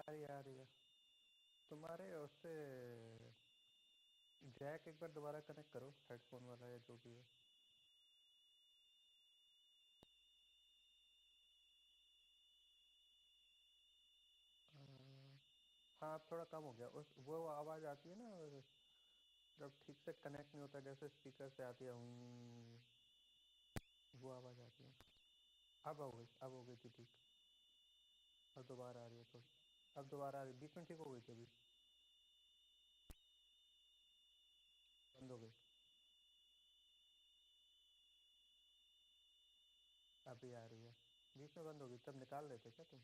आ रही है। तुम्हारे उससे जैक एक बार दोबारा कनेक्ट करो, हेडफोन वाला या जो भी है। हाँ थोड़ा कम हो गया, उस वो आवाज़ आती है ना जब ठीक से कनेक्ट नहीं होता, जैसे स्पीकर से आती है वो आवाज़ आती है। अब हो गई थी ठीक। अब दोबारा आ रही है थोड़ी। अब दोबारा आ रही, बीच में ठीक हो गई थी, अभी बंद हो गई। अभी आ रही है, बीच में बंद हो गई, तब निकाल लेते क्या तुम?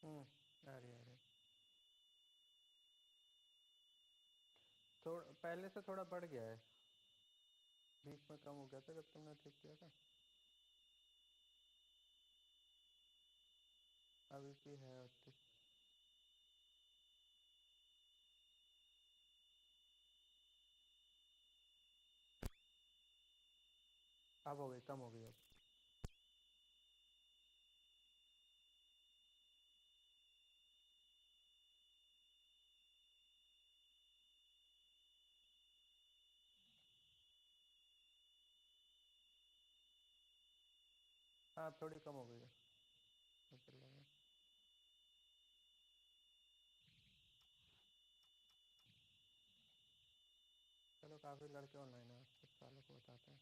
आ रही आ रही। थोड़ा पहले से थोड़ा बढ़ गया है, बीच में कम हो गया था जब तुमने ठीक किया था। अभी भी है उतनी। अब हो गई, कम हो गई अब। हाँ थोड़ी कम हो गई है। चल रहा है। चलो काफ़ी लड़के ऑनलाइन है, कुछ सालों को बताते हैं।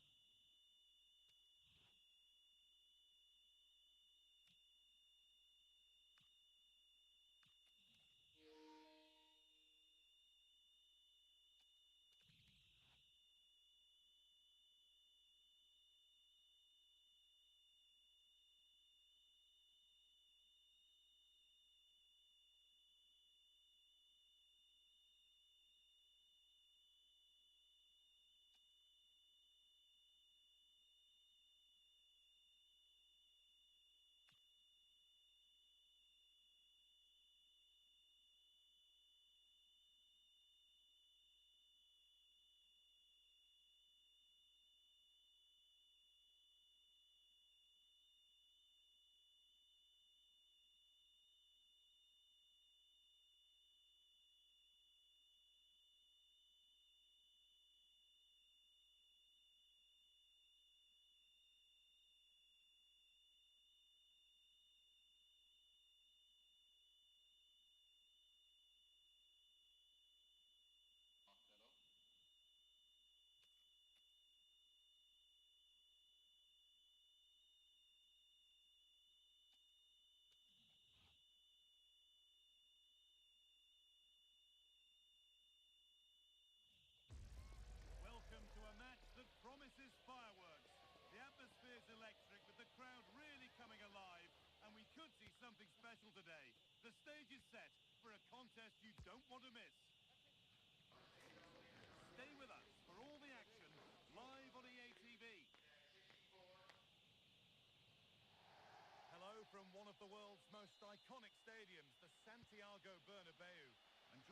Welcome to a match that promises fireworks. The atmosphere is electric, with the crowd really coming alive, and we could see something special today. The stage is set for a contest you don't want to miss. Stay with us for all the action, live on EATV. Hello from one of the world's most iconic stadiums, the Santiago Bernabeu.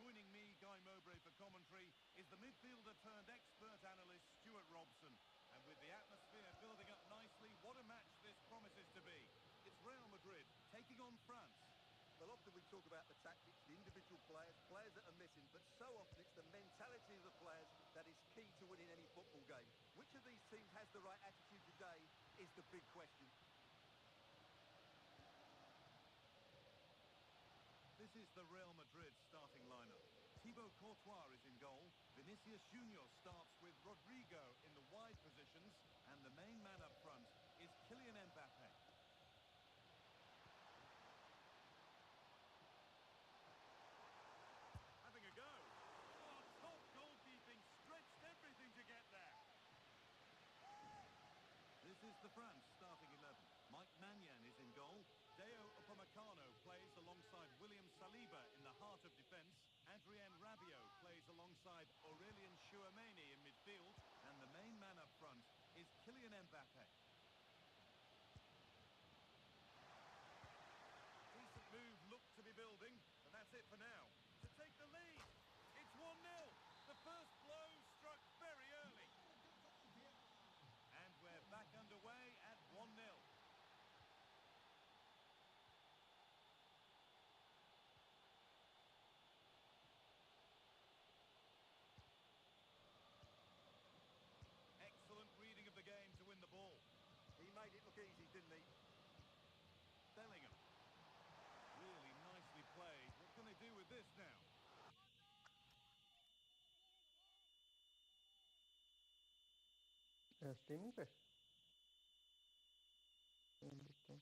joining me, Guy Mowbray, for commentary is the midfielder turned expert analyst Stuart Robson. And with the atmosphere building up nicely, what a match this promises to be. It's Real Madrid taking on France. Well, often we talk about the tactics, the individual players, players that are missing, but so often it's the mentality of the players that is key to winning any football game. Which of these teams has the right attitude today is the big question. This is the Real Madrid starting lineup. Thibaut Courtois is in goal. Vinicius Junior starts with Rodrigo in the wide positions, and the main man up front is Kylian Mbappe. Having a go. Oh, top goalkeeping, stretched everything to get there. This is the France starting 11. Mike Maignan is in goal. Deo Upamecano plays alongside William Saliba in the heart of defence. Adrien Rabiot plays alongside Aurelien Tchouameni in midfield. And the main man up front is Kylian Mbappe. Decent move looked to be building, but that's it for now. To take the lead, it's 1-0. The first blow struck very early. And we're back underway at 1-0. Excellent reading of the game to win the ball. He made it look easy, didn't he? Bellingham. Really nicely played. What can they do with this now? Streaming पे देखते हैं।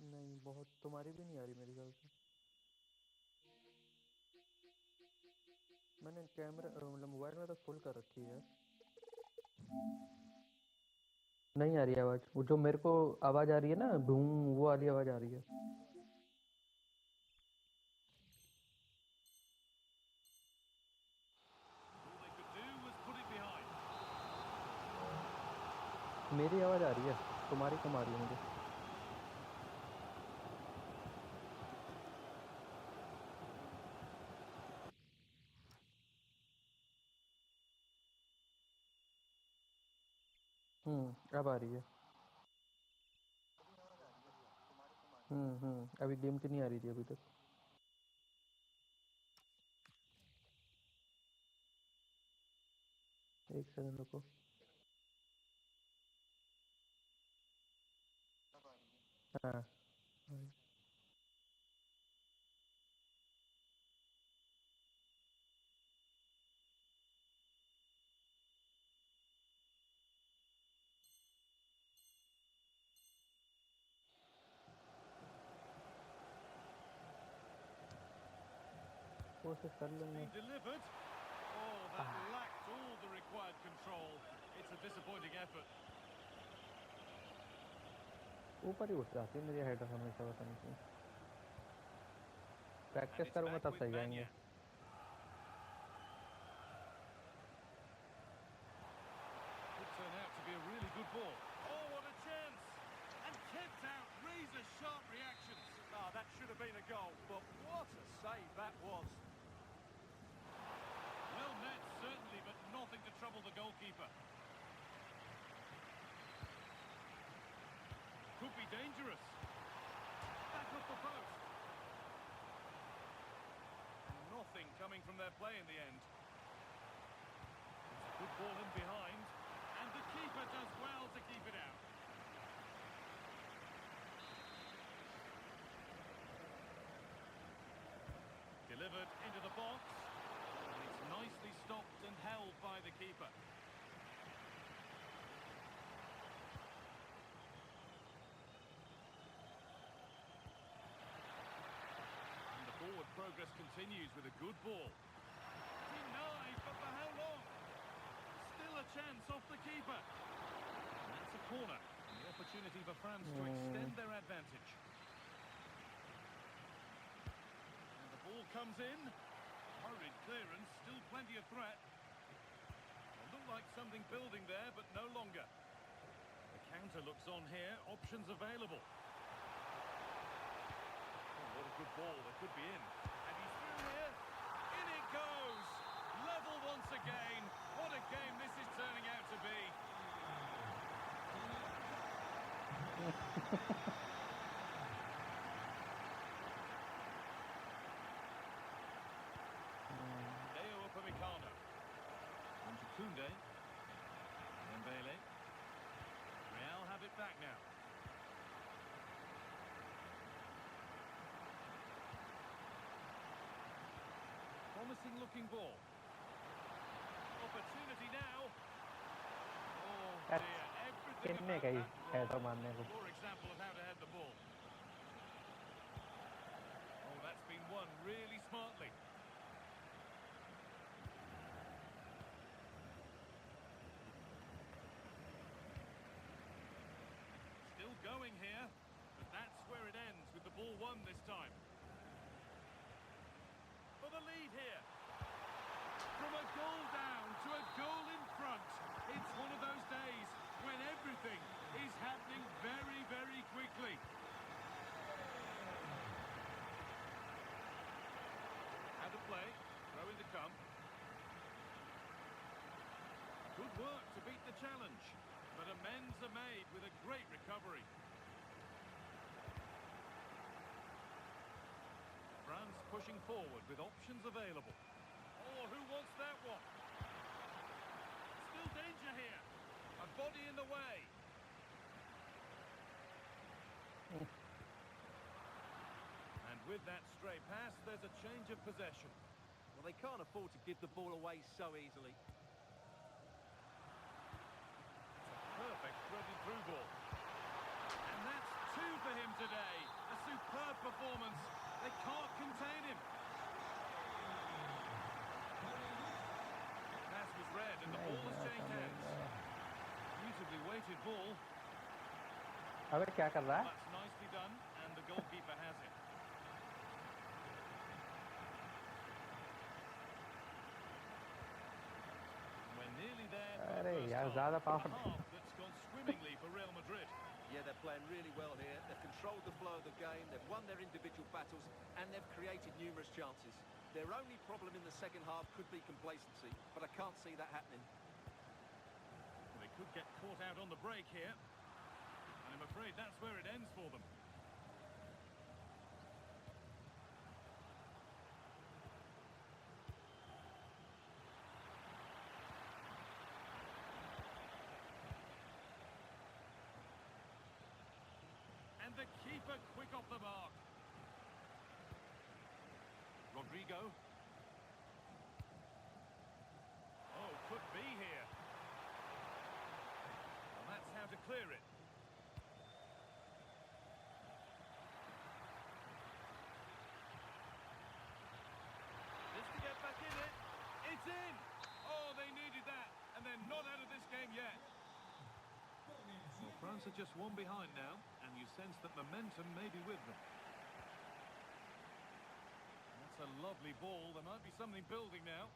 नहीं, बहुत तुम्हारी भी नहीं आ रही मेरे ख्याल से। मैंने कैमरा मतलब मोबाइल में तो फुल कर रखी है। नहीं आ रही आवाज। वो जो मेरे को आवाज आ रही है ना, बूम, वो वाली आवाज आ रही है। All they could do was put it behind. मेरी आवाज आ रही है, तुम्हारी कम आ रही है मुझे। अब आ रही है। अभी गेम की नहीं आ रही थी अभी तक। एक सेकंड रुको। हाँ, कोशिश कर लेंगे। Being delivered. Oh, that lacked all the required control. It's a disappointing effort. ऊपर ही उठ जाती है मेरी हेडर हमेशा, पता नहीं क्यों। And प्रैक्टिस it's करूंगा back तब with सही जाएंगे। Maignan. Could turn out to be a really good ball. Oh, what a chance! And kept out razor-sharp reactions. Ah, that should have been a goal, but what a save that was. Well met, certainly, but nothing to trouble the goalkeeper. Could be dangerous. Back off the post. Nothing coming from their play in the end. It's a good ball in behind. And the keeper does well to keep it out. Delivered into the box. And it's nicely stopped and held by the keeper. And the forward progress continues with a good ball. Denied, but for how long? Still a chance off the keeper. And that's a corner. And the opportunity for France to extend their advantage. And the ball comes in. Hurried clearance, still plenty of threat. like something building there, but no longer. The counter looks on here. Options available. Oh, what a good ball. That could be in. And he's through here. In it goes. Level once again. What a game this is turning out to be. Tunde. Dembele. Real have it back now. Promising looking ball. Opportunity now. Oh That's dear, everything खेलने about का ही that है तो ball. मानने को. Poor example of how to head the ball. Oh, that's been won really smartly. Still going here, but that's where it ends with the ball won this time. For the lead here. From a goal down to a goal in front. It's one of those days when everything is happening very, very quickly. How to play. Throw in to come. Good work to beat the challenge. But amends are made with a great recovery. France pushing forward with options available. Oh, who wants that one? Still danger here. A body in the way. And with that stray pass, there's a change of possession. Well, they can't afford to give the ball away so easily. Perfect threaded through ball. And that's two for him today. A superb performance. They can't contain him. Pass was read and the ball has changed hands. Beautifully weighted ball. अबे क्या कर रहा है? That's nicely done and the goalkeeper has it. We're nearly there for the अरे first यार half. ज़्यादा A power. half that's gone swimmingly for Real Madrid. Yeah, they're playing really well here. They've controlled the flow of the game. They've won their individual battles, and they've created numerous chances. Their only problem in the second half could be complacency, but I can't see that happening. They could get caught out on the break here. And I'm afraid that's where it ends for them. And the keeper quick off the mark. Rodrigo. Oh, could be here. Well, that's how to clear it. Just to get back in it. It's in! Oh, they needed that. And they're not out of this game yet. Well, France are just one behind now, and you sense that momentum may be with them. That's a lovely ball. There might be something building now.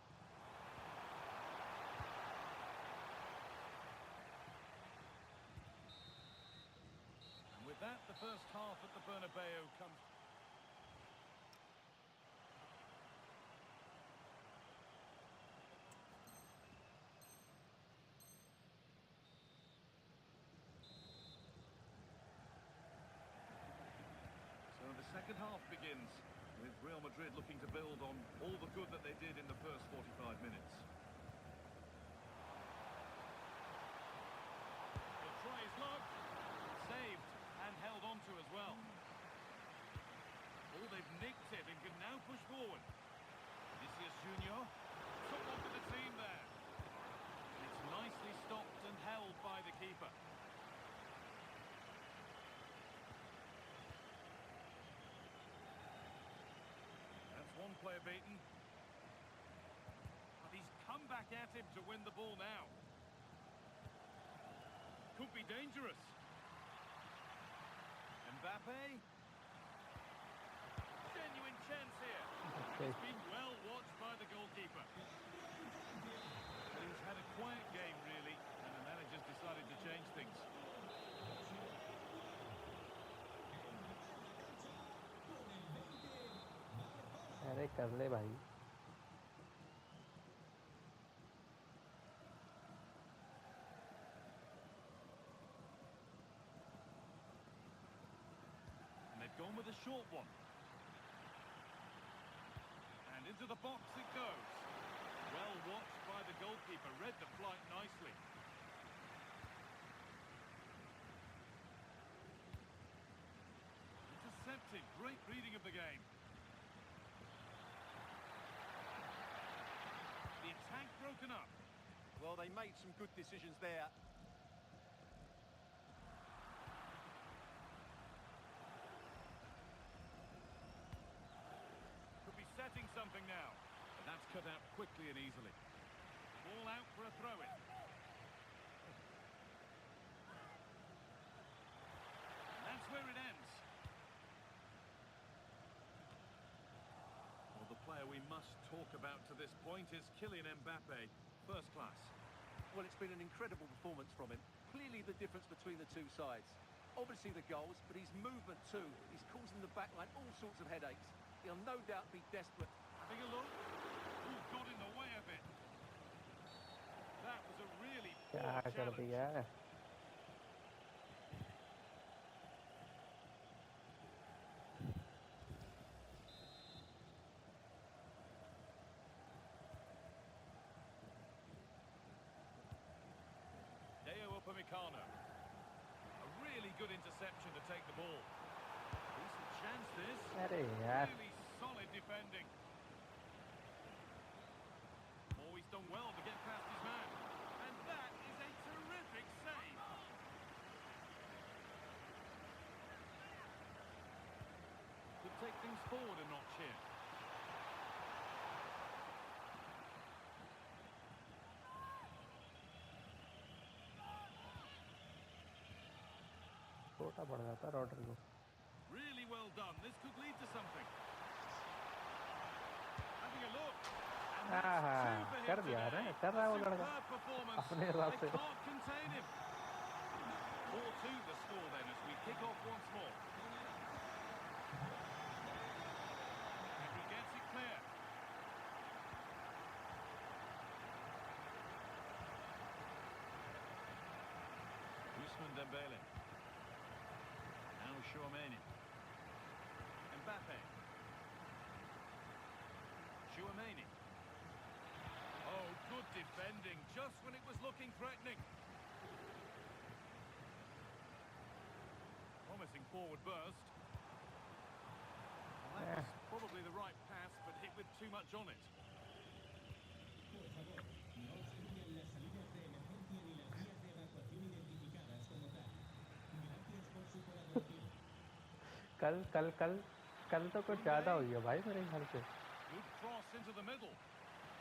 And with that, the first half at the Bernabeu comes. So the second half begins, with Real Madrid looking to build on all the good that they did in the first 45 minutes. The try is logged, saved and held on to as well. Oh, they've nicked it and can now push forward. Vinicius Junior took onto the team there. It's nicely stopped and held by the keeper. One player beaten. But he's come back at him to win the ball now. Could be dangerous. Mbappe. Genuine chance here. Okay. It's been well watched by the goalkeeper. He's had a quiet game अरे कर ले भाई. And they've gone with a short one. And into the box it goes. Well watched by the goalkeeper, read the flight nicely. Intercepted, great reading of the game. The attack broken up. Well, they made some good decisions there. Could be setting something now. But that's cut out quickly and easily. Ball out for a throw-in. And that's where it ends. Well, the player we must talk about to this point is Kylian Mbappe. First class. Well, it's been an incredible performance from him. Clearly the difference between the two sides. Obviously the goals, but his movement too. He's causing the backline all sorts of headaches. He'll no doubt be desperate. Having a look. Ooh, got in the way of it. That was a really poor क्या कर challenge. दिया है? Upamecano. A really good interception to take the ball. Decent chance this. अरे यार. Really solid defending. Oh, he's done well to get past his man. And that is a terrific save. Could take things forward a notch here. छोटा पड़ जाता Rodrigo. Really well done. This could lead to something. Having a look. And that's two for him कर दिया है today. ना, कर रहा है वो लड़का Superb performance. अपने हिसाब They से. can't contain him. 4-2 the score then as we kick off once more. And he gets it clear. Ousmane Dembele. Now Chouameni. Mbappe. Chouameni. Oh, good defending, just when it was looking threatening. Promising forward burst. Well, that was probably the right pass, but hit with too much on it. कल तो कुछ ज्यादा हो गया भाई मेरे ख्याल से. Good cross into the middle.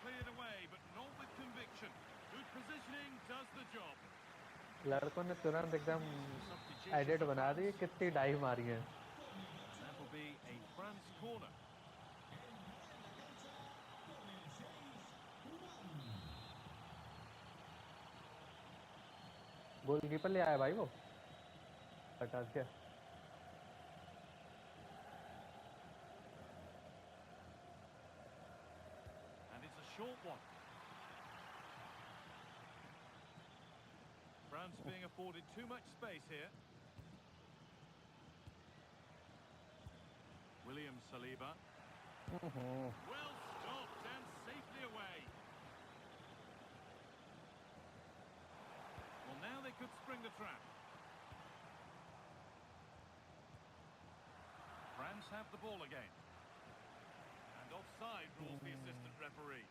Cleared away, but not with conviction. Good positioning does the job. लड़कों ने तुरंत एकदम एडिट बना दी. कितनी डाई मारी है. That will be a France corner. Goalkeeper ले आया भाई वो. हटा दिया. Short one. France being afforded too much space here. William Saliba. Well stopped and safely away. Well, now they could spring the trap. France have the ball again. And offside rules the assistant referee.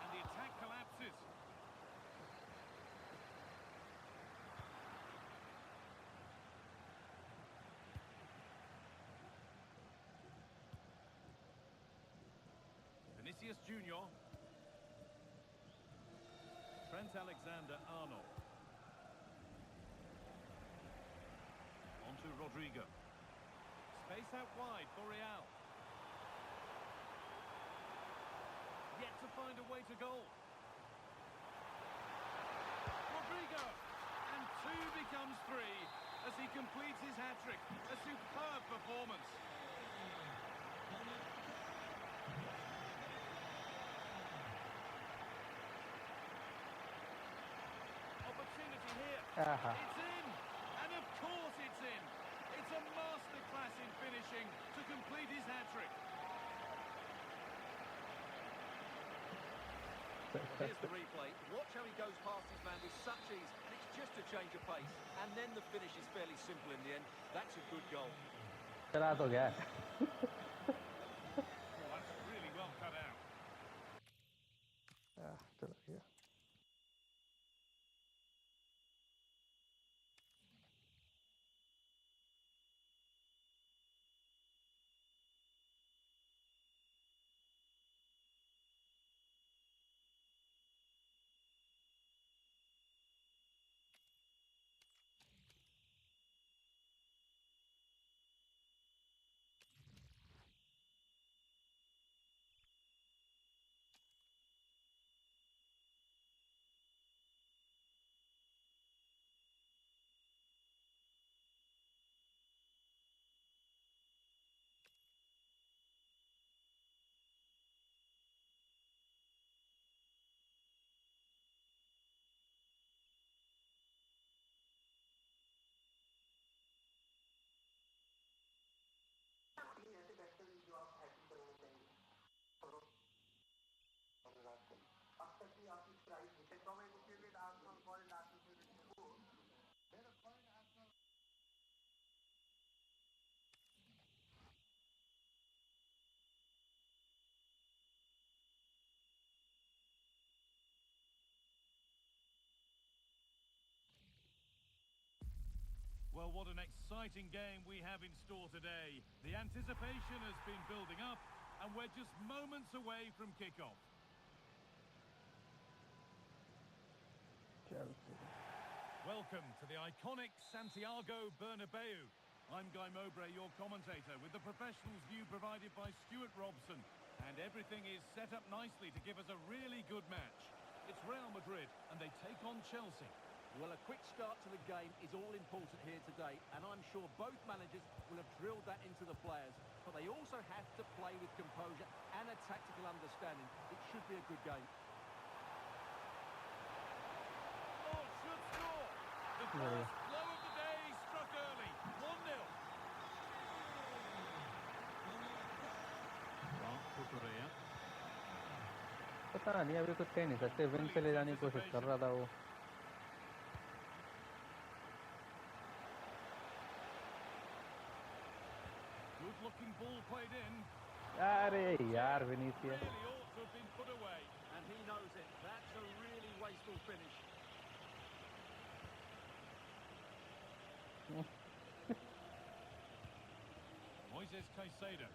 And the attack collapses. Vinicius Junior. Trent Alexander-Arnold. On to Rodrigo. Space out wide for Real. Yet to find a way to goal. Rodrigo! And 2 becomes 3 as he completes his hat-trick. A superb performance. Opportunity here. Aha. It's in. And of course it's in. It's a masterclass in finishing to complete his hat-trick. Here's the replay. Watch how he goes past his man with such ease, and it's just a change of pace. And then the finish is fairly simple in the end. That's a good goal. चला तो गया Well, that's really well cut out. चला गया Well, what an exciting game we have in store today. The anticipation has been building up, and we're just moments away from kickoff. Welcome to the iconic Santiago Bernabeu. I'm Guy Mowbray, your commentator, with the professionals' view provided by Stuart Robson. And everything is set up nicely to give us a really good match. It's Real Madrid, and they take on Chelsea. Well, a quick start to the game is all important here today, and I'm sure both managers will have drilled that into the players. But they also have to play with composure and a tactical understanding. It should be a good game. Oh, should score! The first blow of the day struck early. 1-0. पता नहीं अभी कुछ कह नहीं सकते win से ले जाने की कोशिश कर रहा था वो Good looking ball played in. अरे यार Vinicius Really ought to have been put away. And he knows it. That's a really wasteful finish. Moises Caicedo.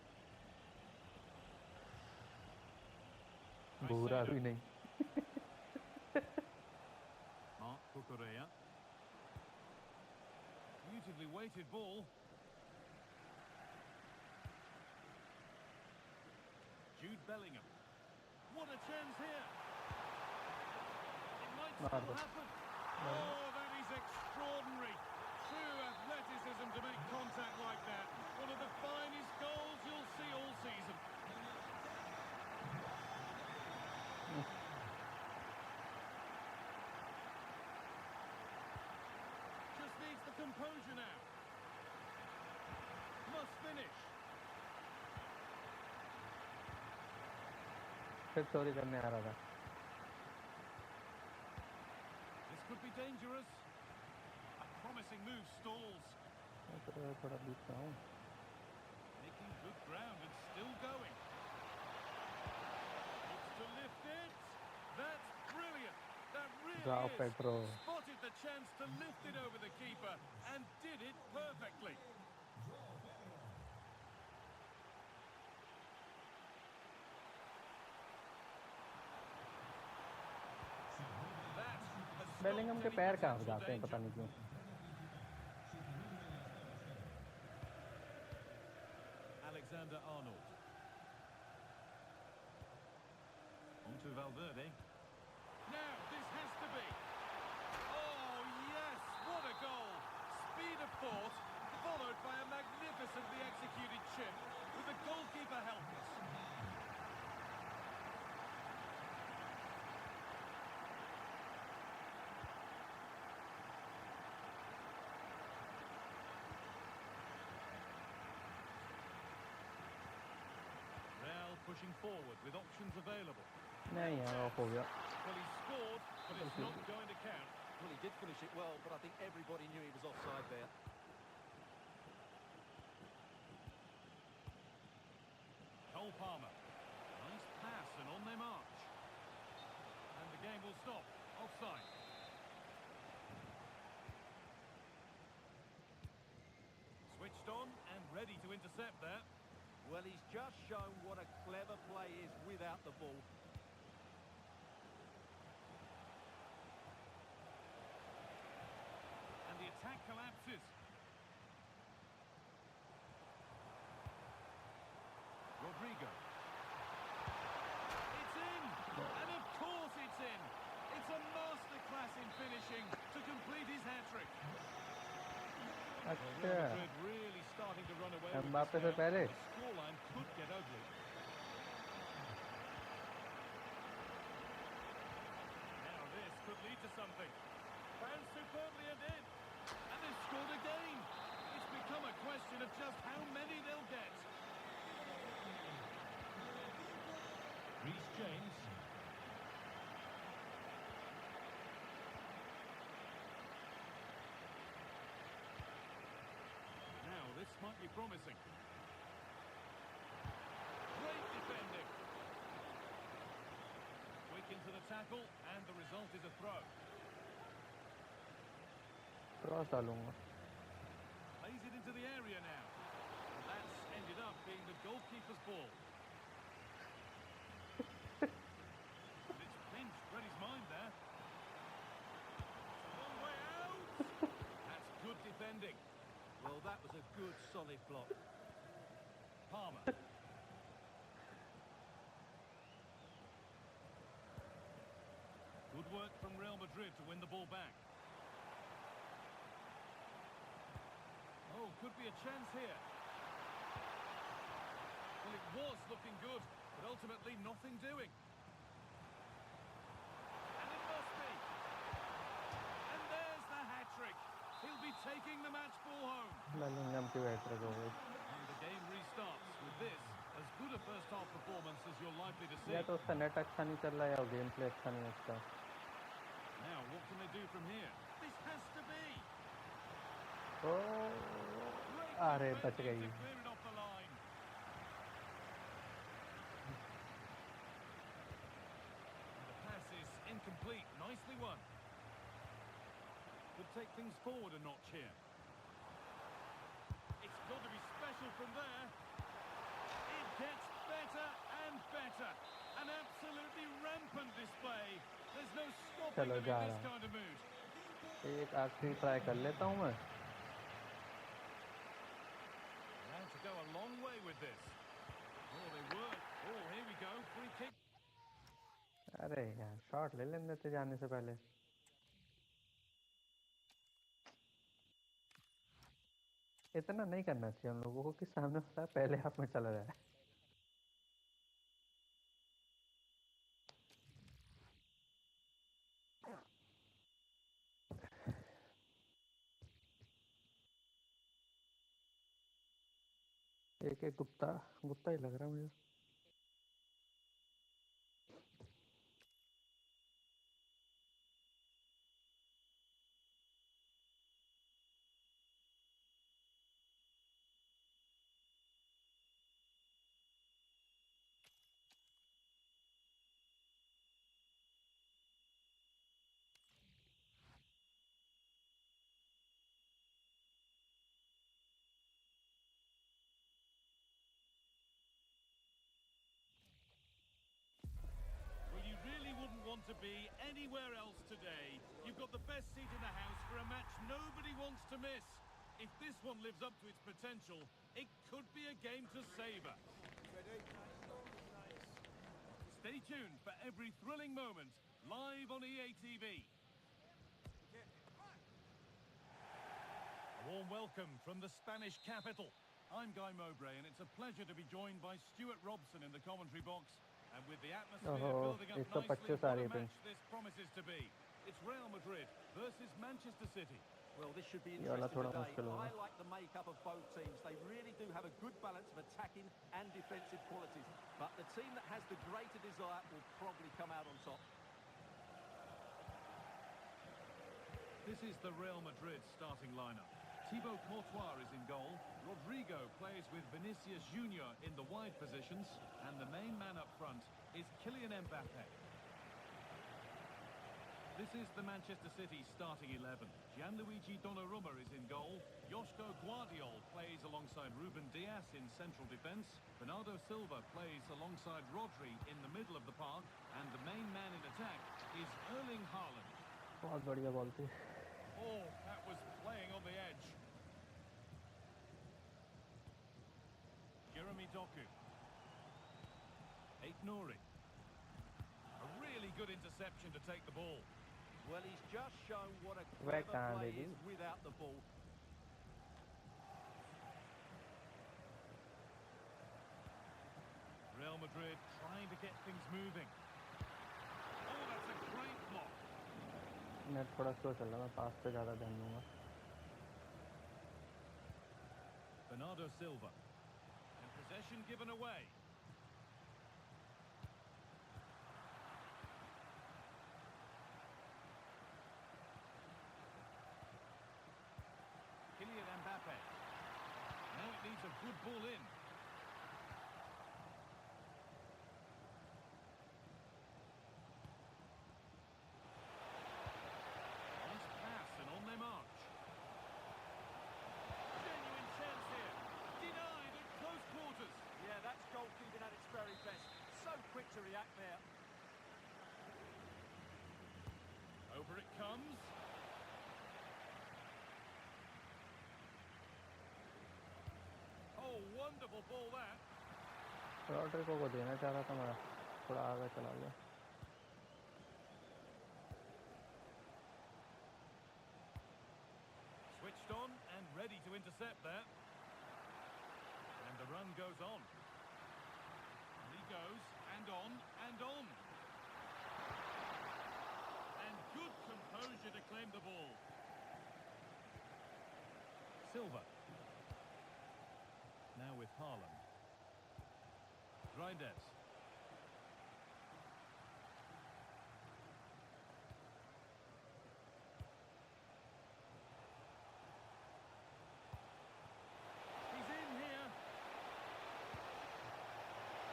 बुरा भी नहीं Marc Cucurella. Beautifully weighted ball. Jude Bellingham. What a chance here. It might still happen. Oh, that is extraordinary. True athleticism to make contact like that. One of the finest goals you'll see all season. Just needs the composure now. Must finish. फिर चोरी करने आ रहा था This could be dangerous. A promising move stalls. थोड़ा बीच में हूँ Making good ground and still going. Looks to lift it. That's brilliant. That really Bravo, is. Pedro. Spotted the chance to lift it over the keeper and did it perfectly. That has Bellingham के stopped पैर any कहाँ potential जाते हैं पता danger. नहीं क्यों Alexander Arnold. On to Valverde. Now, this has to be. Oh, yes! What a pushing forward with options available. नहीं यार ऑफ हो गया. Well, he scored, but it's not going to count. Well, he did finish it well, but I think everybody knew he was offside there. Cole Palmer. Nice pass and on their march. And the game will stop. Offside. Switched on and ready to intercept there. Well, he's just shown what a clever play is without the ball. And the attack collapses. Rodrigo. It's in! And of course it's in! It's a masterclass in finishing to complete his hat-trick. अच्छा. Real Madrid really starting to run away with Mbappe this से now. पहले. The scoreline could get ugly. Now this could lead to something. Bounced superbly and in. And they've scored again. It's become a question of just how many they'll get. Reece James. Now this might be promising. Great defending. Quick into the tackle, and the result is a throw. Cross डालूंगा. Plays it into the area now. And that's ended up being the goalkeeper's ball. And it's pinched Freddie's mind there. It's a long way out. That's good defending. Well, that was a good, solid block. Palmer. Good work from Real Madrid to win the ball back. Oh, could be a chance here. Well, it was looking good, but ultimately nothing doing. And it must be. And there's the hat-trick. He'll be taking the match ball home. Bellingham की hat trick हो गई. And the game restarts with this, as good a first-half performance as you're likely to see. या तो उसका net अच्छा नहीं चल रहा है या गेम प्ले अच्छा नहीं है उसका. Now, what can they do from here? This has to be. Oh, Great अरे बच defending गई. to clear it off the line. And the pass is incomplete. Nicely won. Could take things forward a notch here. It's got to be special from there. It gets better and better. An absolutely rampant display. There's no stopping चलो them जा in रहा this हूँ. kind of mood. एक आखिरी try कर लेता हूँ मैं. Now to go a long way with this. Oh, they work. Oh, here we go. Free kick. अरे यार शॉट ले लेने थे जाने से पहले. इतना नहीं करना चाहिए उन लोगों को कि सामने वाला पहले हाफ में चला जाए. एक एक गुप्ता गुप्ता ही लग रहा है मुझे. Well, you really wouldn't want to be anywhere else today. You've got the best seat in the house for a match nobody wants to miss. If this one lives up to its potential, it could be a game to savour. Stay tuned for every thrilling moment, live on EA TV. A warm welcome from the Spanish capital. I'm Guy Mowbray, and it's a pleasure to be joined by Stuart Robson in the commentary box And with the atmosphere ओहो building up nicely, 125 आ what रही a है ping match this promises to be. It's Real Madrid versus Manchester City. Well, this should be ये वाला interesting थोड़ा today. मुश्किल होगा I like the makeup of both teams. They really do have a good balance of attacking and defensive qualities. But the team that has the greater desire will probably come out on top. This is the Real Madrid starting lineup. Thibaut Courtois is in goal. Rodrigo plays with Vinicius Junior in the wide positions. And the main man up front is Kylian Mbappe. This is the Manchester City starting 11. Gianluigi Donnarumma is in goal. Joško Guardiol plays alongside Ruben Dias in central defence. Bernardo Silva plays alongside Rodri in the middle of the park. And the main man in attack is Erling Haaland. बहुत बढ़िया ball थी Oh, that was playing on the edge. Jeremy Doku. Aït-Nouri. A really good interception to take the ball. Well, he's just shown what a Where clever can play they is be? without the ball. Real Madrid trying to get things moving. Oh, that's a great block. Net थोड़ा slow चल रहा है मैं पास पे ज़्यादा ध्यान दूंगा Bernardo Silva. And possession given away. Kylian Mbappe. Now it needs a good ball in. Nice pass and on their march. Genuine chance here. Denied at close quarters. Yeah, that's goalkeeping at its very best. So quick to react there. Over it comes. Oh, wonderful ball that. Rodrigo को देना चाह रहा था मैं थोड़ा आगे चला गया Switched on and ready to intercept there. And the run goes on. And he goes, and on, and on. And good composure to claim the ball. Silva. Now with Haaland. Reinders. He's in here.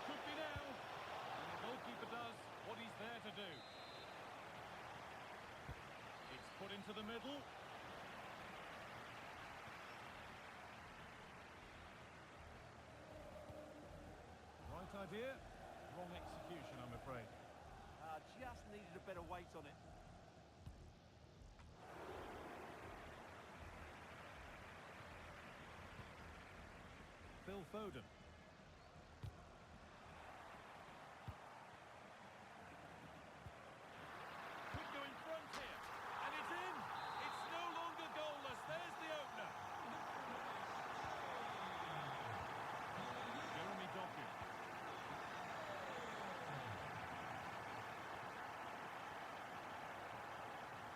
Could be now. And the goalkeeper does what he's there to do. It's put into the middle. Right idea, wrong execution, I'm afraid. Just needed a better weight on it. Phil Foden. Could go in front here. And it's in. It's no longer goalless. There's the opener. Jeremy Doku.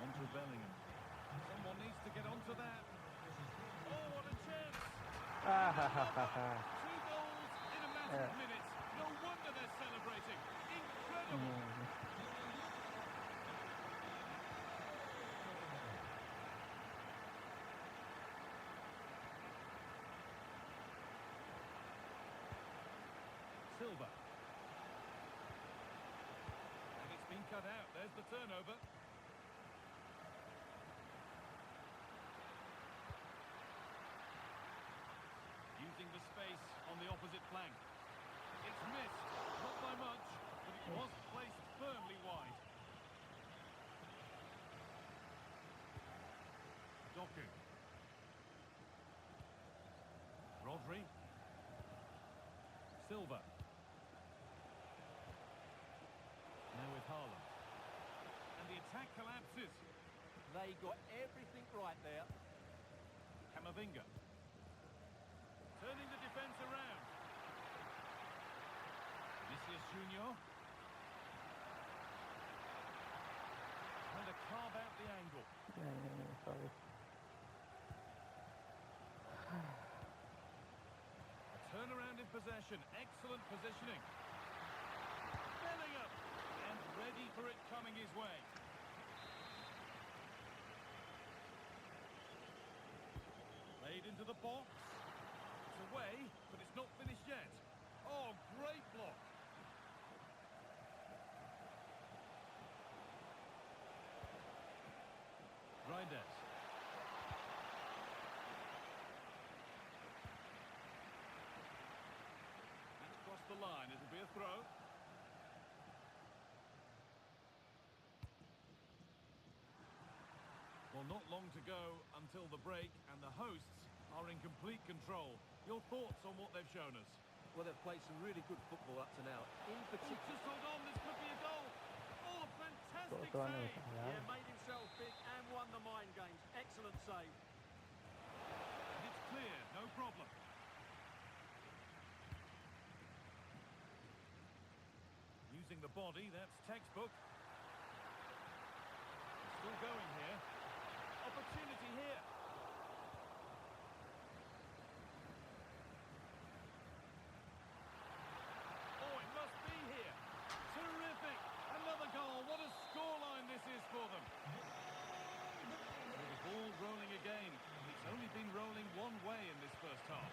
Onto Bellingham. Someone needs to get onto that. Oh, what a chance. Two goals in a matter of minutes. No wonder they're celebrating. Incredible. Silva. And it's been cut out. There's the turnover. Using the space on the opposite flank. It's missed, not by much, but it was placed firmly wide. Doku. Rodri. Silva. Now with Haaland. And the attack collapses. They got everything right there. Camavinga. Turning the defence around. Vinicius Junior. Sorry. A turnaround in possession. Excellent positioning. Bellingham. And ready for it coming his way. Played into the box. It's away, but it's not finished yet. Oh, great block. Reinders. That's crossed the line. It'll be a throw. Well, not long to go until the break, and the hosts are in complete control. Your thoughts on what they've shown us? Well, they've played some really good football up to now. In particular, Just hold on, this could be a goal. Oh, fantastic तो आने save. होता है yeah, यार. made himself big and won the mind games. Excellent save. It's clear, no problem. Using the body, that's textbook. Still going here. Opportunity here. Oh, it must be here. Terrific. Another goal. What a scoreline this is for them. Well, the ball rolling again. It's only been rolling one way in this first half.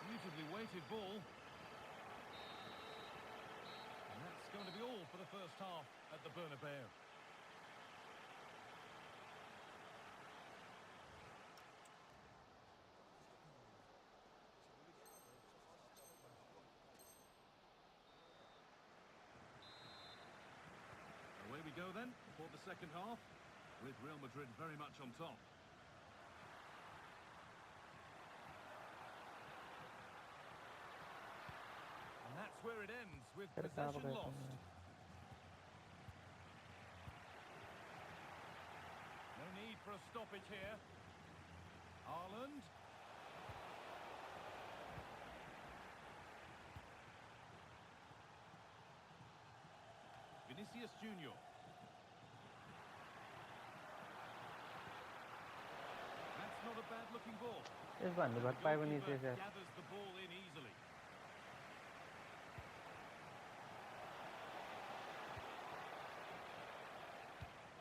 Beautifully weighted ball. And that's going to be all for the first half at the Bernabeu. Away we go then for the second half, with Real Madrid very much on top. And that's where it ends, with फिर कहाँ possession पकड़ते lost. हैं? No need for a stoppage here. Haaland. Vinicius Junior. That's not a bad looking ball. इस बार नहीं भर पाए Goalkeeper नीचे से. gathers the ball in easily.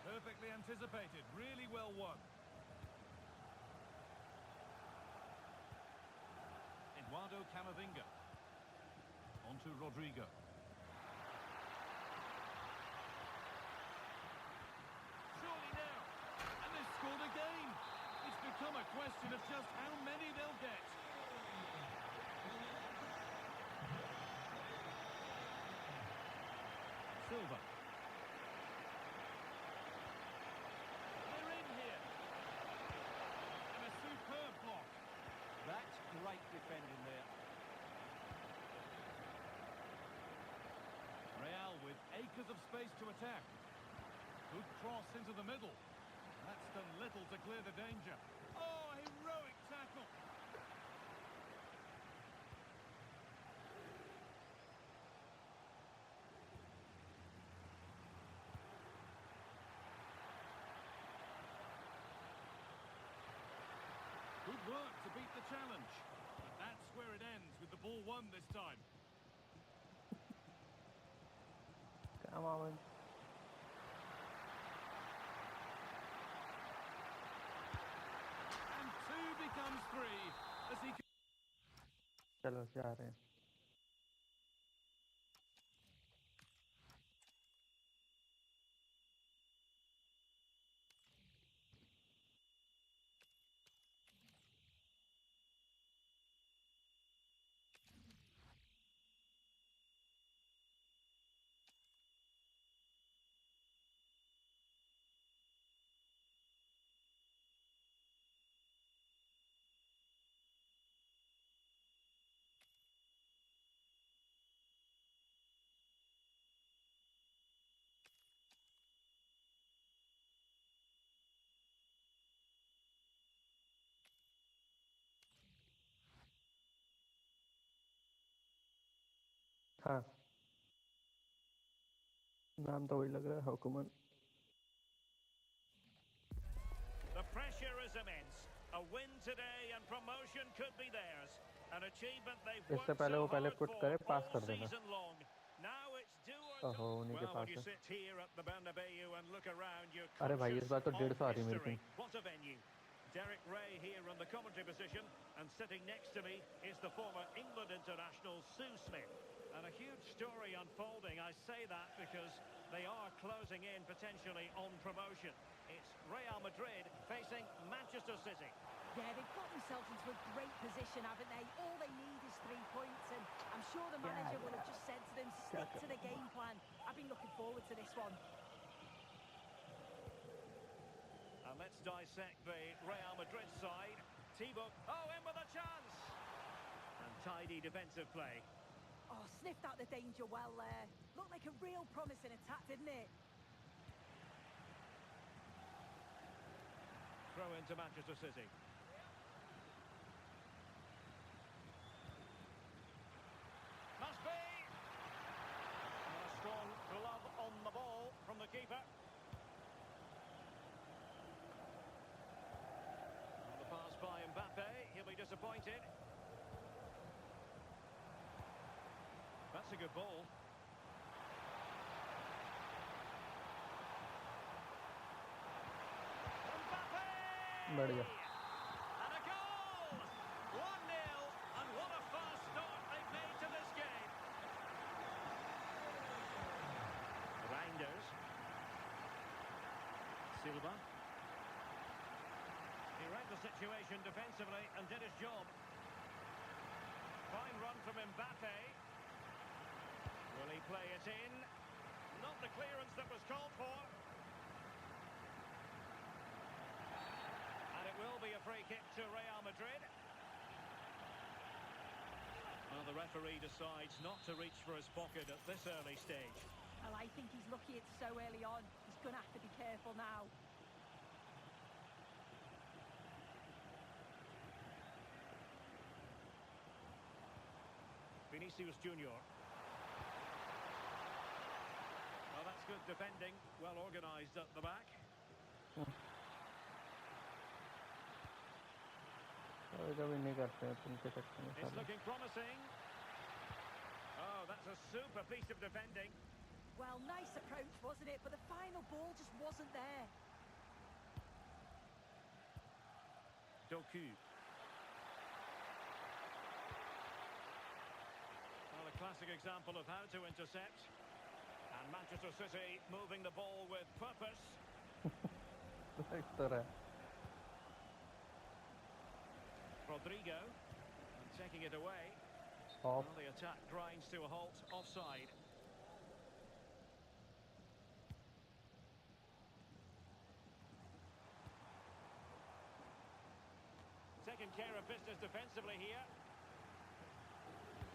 Perfectly anticipated, really well won. Eduardo Camavinga. On to Rodrigo. Surely now. And they've scored again. It's become a question of just how many they'll get. Silva. They're in here. And a superb block. That's great defending there. Real with acres of space to attack. Good cross into the middle. That's done little to clear the danger. Oh, heroic tackle. Good work to beat the challenge. But that's where it ends, with the ball won this time. Come on. And two becomes three as he... चलो जा रहे हैं. हाँ. नाम तो वही लग रहा है, हुकूमत. pressure is immense. A win today and promotion could be theirs. An achievement they've इससे worked पहले so वो पहले hard पुट for करे पास all कर देना season long. Now it's do or ओहो die. उन्हीं के Well, पास when you है sit here at the Bernabeu and look around, you're अरे भाई conscious इस बार तो of 150 आ रही है मेरी history. Ping What a venue. Derek Ray here in the commentary position, and sitting next to me is the former England international Sue Smith. And a huge story unfolding. I say that because they are closing in potentially on promotion. It's Real Madrid facing Manchester City. Yeah, they've got themselves into a great position, haven't they? All they need is 3 points, and I'm sure the manager will have just said to them, stick to the game plan. I've been looking forward to this one. And let's dissect the Real Madrid side. Thibaut, in with a chance! And tidy defensive play. Oh, sniffed out the danger well there. Looked like a real promising attack, didn't it? Throw into Manchester City. Must be! And a strong glove on the ball from the keeper. And the pass by Mbappe, he'll be disappointed. That's a good ball. Mbappe! बढ़िया And a goal! 1-0, and what a fast start they've made to this game. Reinders. Silva. He read the situation defensively and did his job. Fine run from Mbappe. Will he play it in? Not the clearance that was called for. And it will be a free kick to Real Madrid. Well, the referee decides not to reach for his pocket at this early stage. Well, I think he's lucky it's so early on. He's going to have to be careful now. Vinicius Junior. Well, that's good defending. Well organised at the back. कभी नहीं करते हैं तुम के सकते हैं It's looking promising. Oh, that's a super piece of defending. Well, nice approach, wasn't it? But the final ball just wasn't there. Doku. Well, a classic example of how to intercept. And Manchester City moving the ball with purpose. इस तरह Rodrigo. And taking it away. Of Well, the attack grinds to a halt offside. Taking care of business defensively here.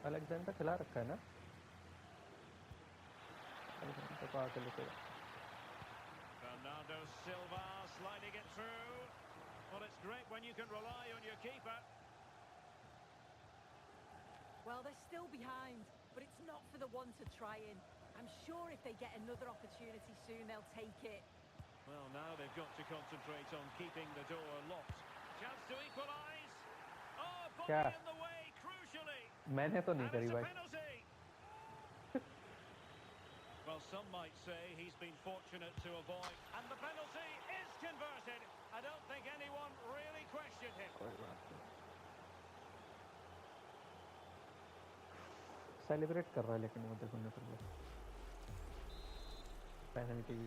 Alexander खिला रखा है ना Alexander को आके लेके Bernardo Silva sliding it through. Well, it's great when you can rely on your keeper. Well, they're still behind, but it's not for the one to try in. I'm sure if they get another opportunity soon, they'll take it. Well, now they've got to concentrate on keeping the door locked. Chance to equalise. Oh, body क्या? in the way, crucially. मैंने तो नहीं And करी it's a भाई penalty. Well, some might say he's been fortunate to avoid. And the penalty is converted. I don't think anyone really questioned him. Celebrate कर रहा है लेकिन वो देखो निकल गया penalty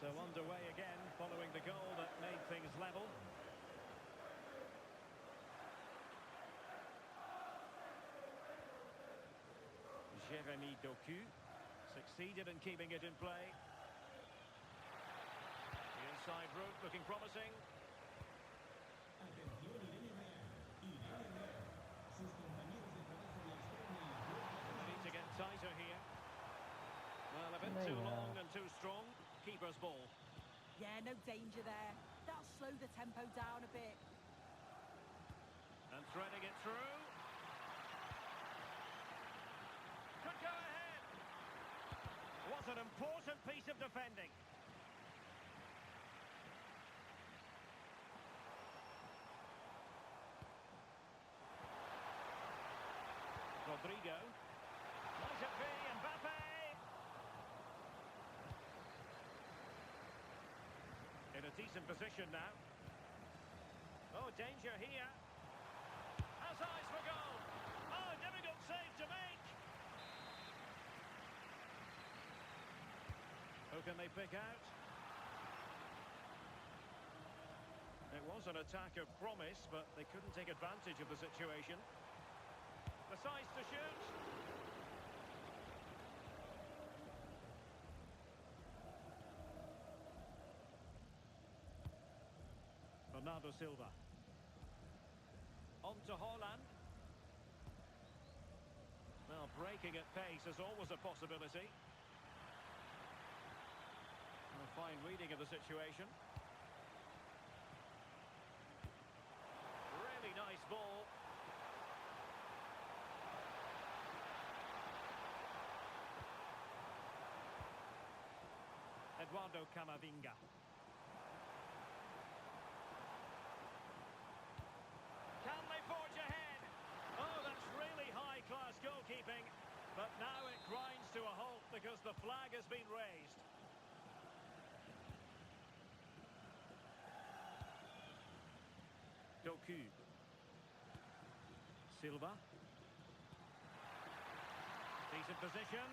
So underway again, following the goal that made things level. Jeremy Doku succeeded in keeping it in play. The inside route looking promising. They need to get tighter here. Well, a bit too long and too strong. Keeper's ball. Yeah, no danger there. That'll slow the tempo down a bit. And threading it through. Could go ahead. What an important piece of defending. decent position now. Oh, danger here. Has eyes for goal. Oh, difficult save to make. Who can they pick out? It was an attack of promise, but they couldn't take advantage of the situation. Decides to shoot. Bernardo Silva. On to Haaland. Well, breaking at pace is always a possibility. A fine reading of the situation. Really nice ball. Eduardo Camavinga. Can they forge ahead? Oh, that's really high-class goalkeeping. But now it grinds to a halt because the flag has been raised. Doku. Silva. Decent position.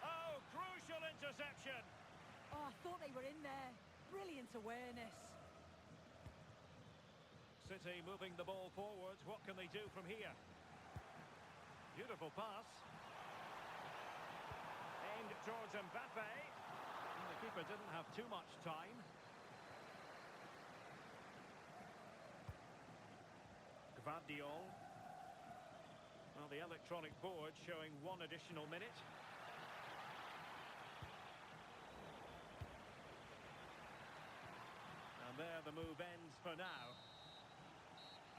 Oh, crucial interception. Oh, I thought they were in there. Brilliant awareness. City moving the ball forwards. What can they do from here? Beautiful pass. Aimed towards Mbappe. And the keeper didn't have too much time. Gvardiol. Well, the electronic board showing one additional minute. And there the move ends for now.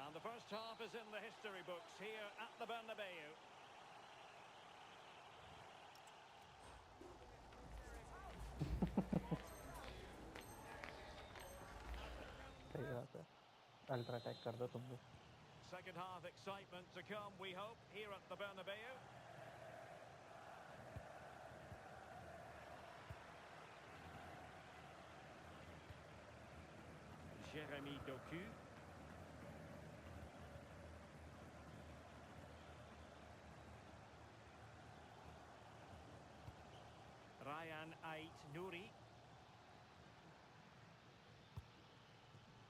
And the first half is in the history books here at the Bernabeu. सही बात है ultra attack कर दो तुम भी Second half excitement to come, we hope, here at the Bernabeu. Jeremy Doku. Ryan Ait-Nouri.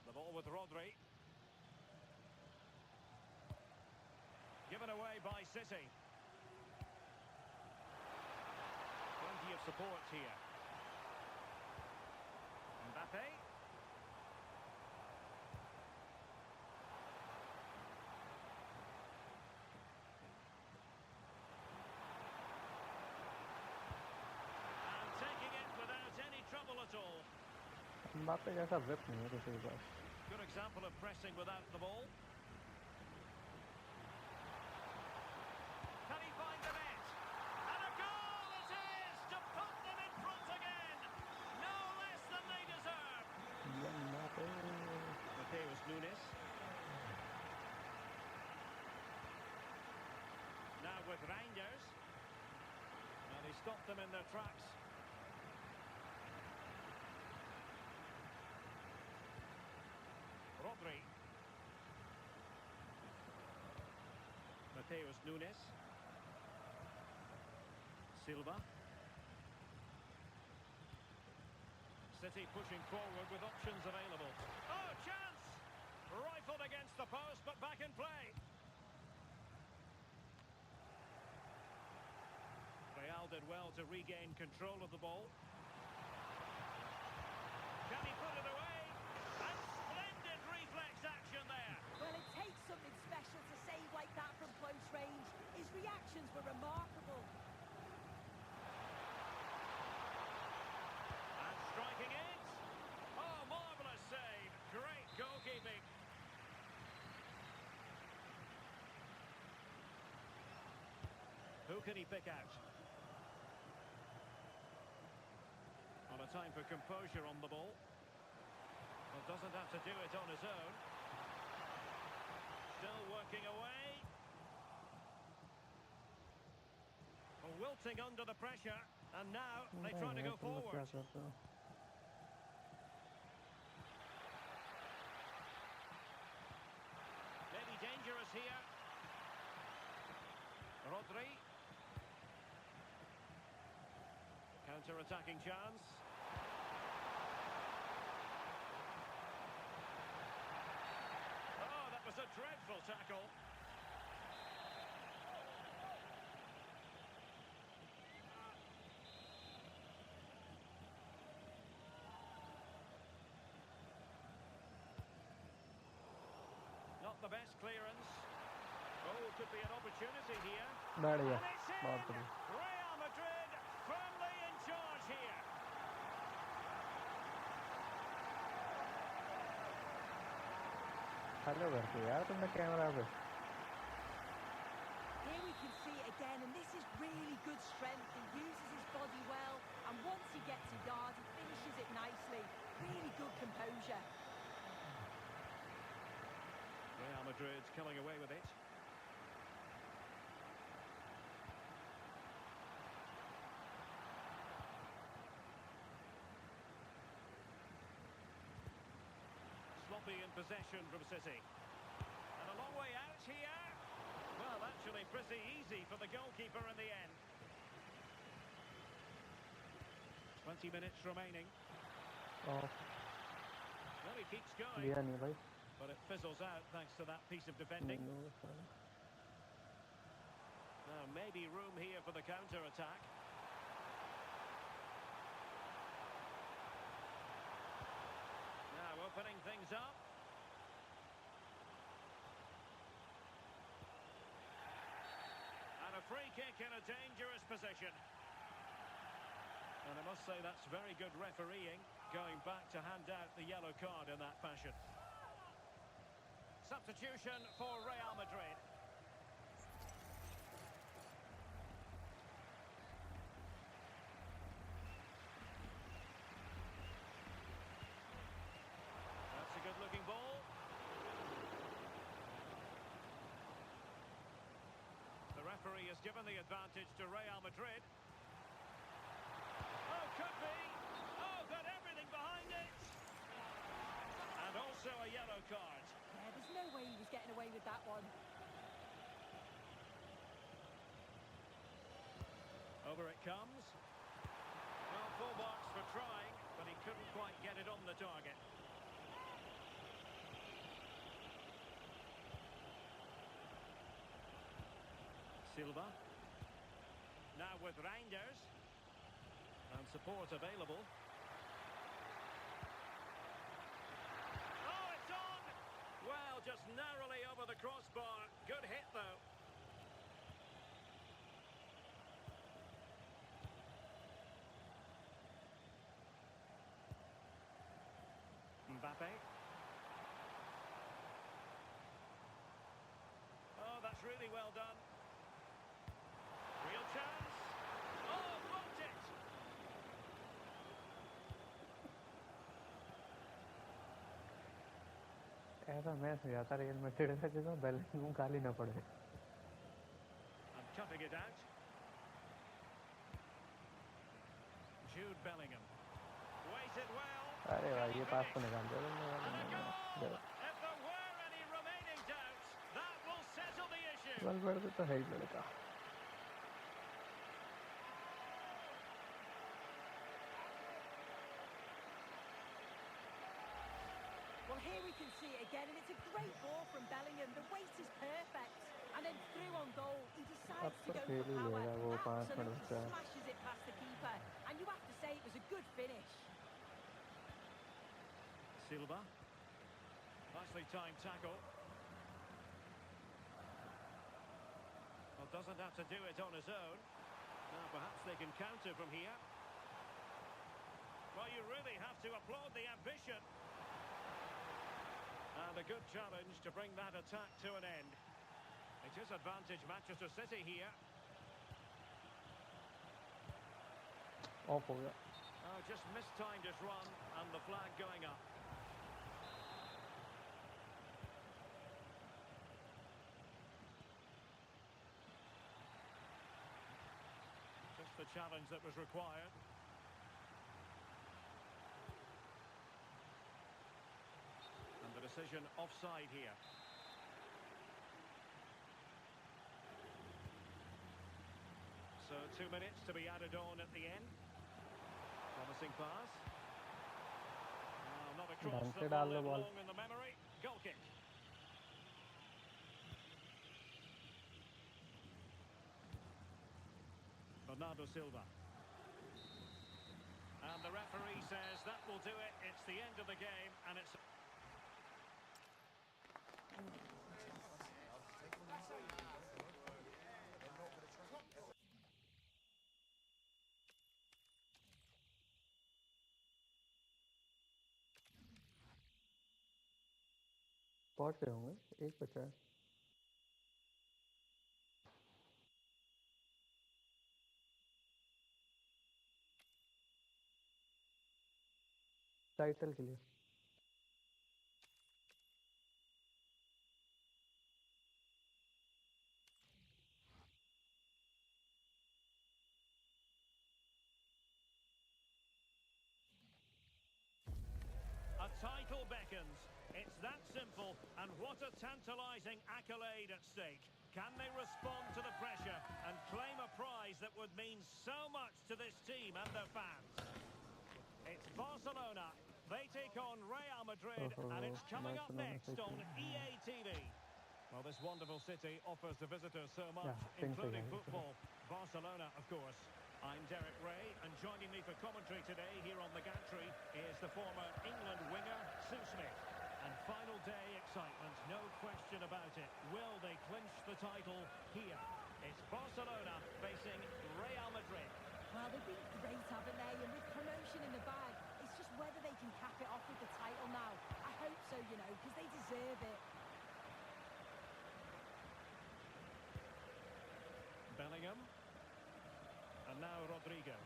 The ball with Rodri. Given away by City. Plenty of support here. Mbappe. And taking it without any trouble at all. Mbappe जैसा whip नहीं है किसी के पास Good example of pressing without the ball. Can he find the net? And a goal it is to put them in front again. No less than they deserve. Mateus Nunes. Now with Reinders. And he stopped them in their tracks. Rodri. Mateus Nunes. Silva. City pushing forward with options available. Oh, chance! Rifled against the post, but back in play. Real did well to regain control of the ball. Can he put it away? And splendid reflex action there. Well, it takes something special to save like that from close range. His reactions were remarkable. And striking it. Oh, marvellous save. Great goalkeeping. Who can he pick out? On a time for composure on the ball. Well, doesn't have to do it on his own. Still working away. Wilting under the pressure, and now they try to go forward. pass here. Rodri. Counter-attacking chance. Oh, that was a dreadful tackle. Not the best clearance. Oh, could be an opportunity here. बढ़िया, And it's in! बहुत बढ़िया. Real Madrid firmly in charge here. Hello करके यार तुमने camera पे. Here we can see it again, and this is really good strength. He uses his body well, and once he gets a yard, he finishes it nicely. Really good composure. Real Madrid's coming away with it. Sloppy in possession from City. And a long way out here. Well, actually pretty easy for the goalkeeper in the end. 20 minutes remaining. Oh, Well, he keeps going, दिया नहीं भाई. but it fizzles out thanks to that piece of defending. Now, maybe room here for the counter-attack. Now, opening things up. And a free kick in a dangerous position. And I must say that's very good refereeing, going back to hand out the yellow card in that fashion. Substitution for Real Madrid. That's a good-looking ball. The referee has given the advantage to Real Madrid. Oh, could be. Oh, got everything behind it. And also a yellow card. Yeah, there's no way he was getting away with that one. Over it comes. Well, full marks for trying, but he couldn't quite get it on the target. Silva. Now with Reinders. And support available. Oh, it's on! Well, just narrowly over the crossbar. Good hit, though. Mbappe. Oh, that's really well done. Real chance. Oh, blocked it. ऐसा match हो जाता real Madrid का जिसमें Bellingham खाली ना पड़े. And cutting it out. Jude Bellingham. Waited well. अरे भाई ये पास तो निकाल दिया And a goal! तुमने. If there were any remaining doubts, that will settle the issue. बल पड़ते तो है ही लड़का. Well, here we can see it again, and it's a great ball from Bellingham. The weight is perfect. And then through on goal, he decides to go for power. Absolutely smashes it past the keeper. And you have to say it was a good finish. Silva. Nicely timed tackle. Well, doesn't have to do it on his own. Now perhaps they can counter from here. Well, you really have to applaud the ambition. And a good challenge to bring that attack to an end. It is advantage Manchester City here. Off हो गया. Oh, just mistimed his run and the flag going up. Just the challenge that was required. And the decision offside here. 2 minutes to be added on at the end. Promising pass. Not across ढंग the से डाल लो ball ball. long in the memory. Goal kick. Bernardo Silva. And the referee says that will do it. It's the end of the game, and it's... पहुंच गए होंगे, एक बचा है. Title के लिए. A title beckons. It's that simple, and what a tantalising accolade at stake. Can they respond to the pressure and claim a prize that would mean so much to this team and their fans? It's Barcelona. They take on Real Madrid, and it's coming up next on EA TV. Well, this wonderful city offers the visitors so much, including football. Barcelona, of course. I'm Derek Ray, and joining me for commentary today here on the gantry is the former England winger, Sue Smith. And final day excitement, no question about it. Will they clinch the title here? It's Barcelona facing Real Madrid. Well, they've been great, haven't they? And with promotion in the bag, it's just whether they can cap it off with the title now. I hope so, you know, because they deserve it. Bellingham. And now Rodrigo.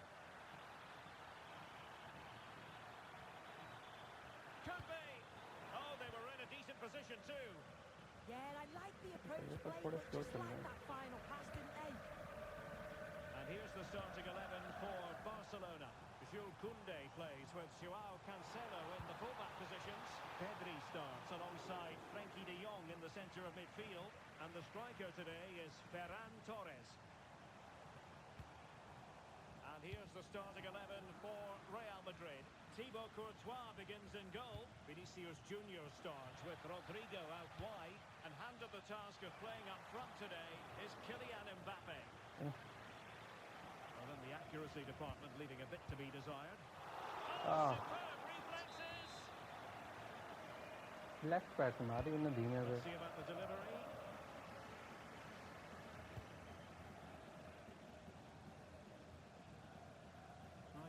Could be. Oh, they were in a decent position too. Yeah, I like the approach play, but just like that final pass, didn't they? And here's the starting 11 for Barcelona. Jules Koundé plays with Joao Cancelo in the fullback positions. Pedri starts alongside Frenkie de Jong in the centre of midfield. And the striker today is Ferran Torres. And here's the starting 11 for Real Madrid. Thibaut Courtois begins in goal. Vinicius Junior starts with Rodrigo out wide. And handed the task of playing up front today is Kylian Mbappe. Well, then the accuracy department leaving a bit to be desired. Oh, superb reflexes! Left pass मारी उन्हें धीमे से. Let's see about the delivery.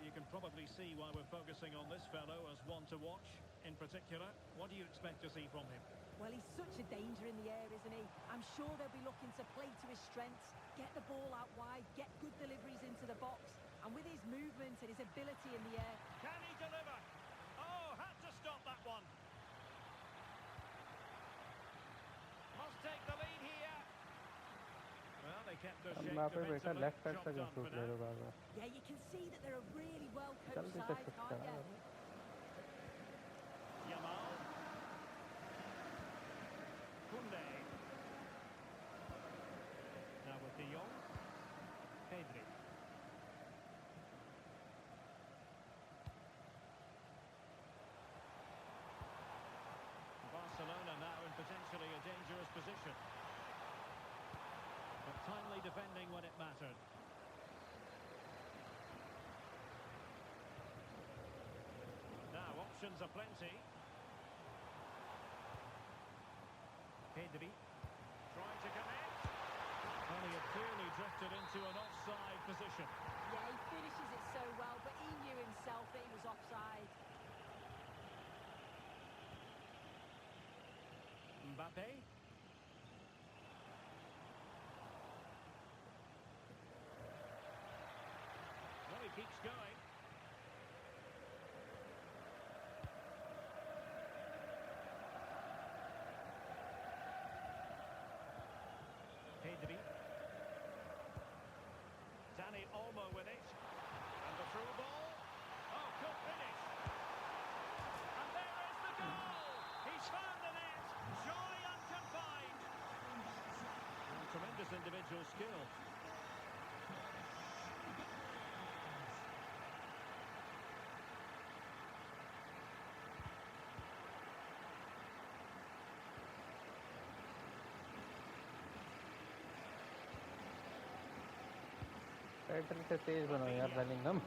You can probably see why we're focusing on this fellow as one to watch. In particular, what do you expect to see from him? Well, he's such a danger in the air, isn't he? I'm sure they'll be looking to play to his strengths, get the ball out wide, get good deliveries into the box. And with his movement and his ability in the air... Can he deliver? Oh, had to stop that one. Must take the lead here. Well, they kept their shape defensively. Left side से shoot ले रहा है. Yeah, you can see that they're a really well-coached side, can't you? Yamal. Koundé. Now with De Jong. Pedri. Barcelona now in potentially a dangerous position. But timely defending when it mattered. Now options are plenty. Pedri trying to connect. Well, he had clearly drifted into an offside position. Yeah, he finishes it so well, but he knew himself that he was offside. Mbappe. Well, he keeps going. Pedri. Dani Olmo with it. And the through ball. Oh, good finish. And there is the goal. He's found the net. Joy unconfined. Tremendous individual skill. Battery से तेज बनो यार Bellingham.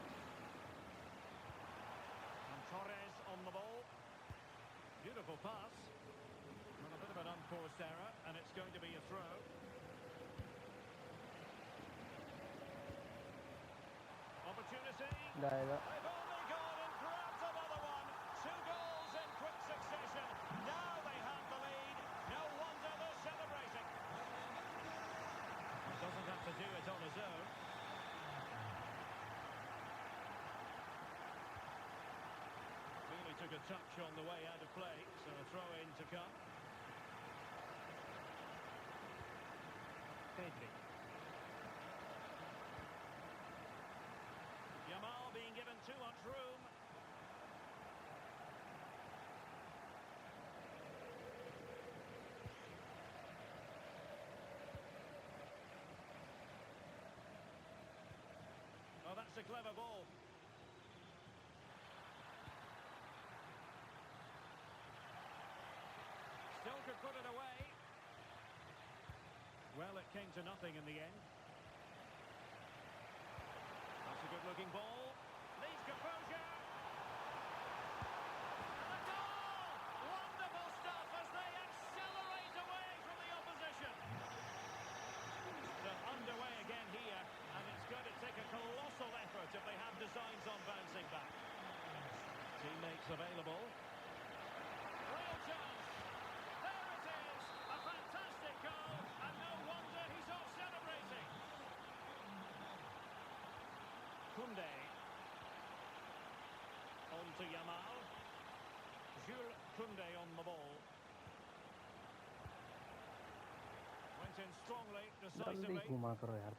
And Torres on the ball. Beautiful pass. Well, a bit of an unforced error, and it's going to be a throw. Opportunity. जाएगा. They've only gone and grabbed another one. 2 goals in quick succession. Now they have the lead. No wonder they're celebrating. He doesn't have to do it on his own. Really took a touch on the way out of play, so a throw in to come. Pedri. Yamal being given too much room. Oh, that's a clever ball. Still could put it away. Well, it came to nothing in the end. That's a good-looking ball. Needs composure. And a goal! Wonderful stuff as they accelerate away from the opposition. They're underway again here, and it's going to take a colossal effort if they have designs on bouncing back. Teammates available. Real chance. There it is. A fantastic goal, and no wonder he's off celebrating. Koundé. On to Yamal. Jules Koundé on the ball. Went in strongly, जल्दी decisively. घुमा करो यार.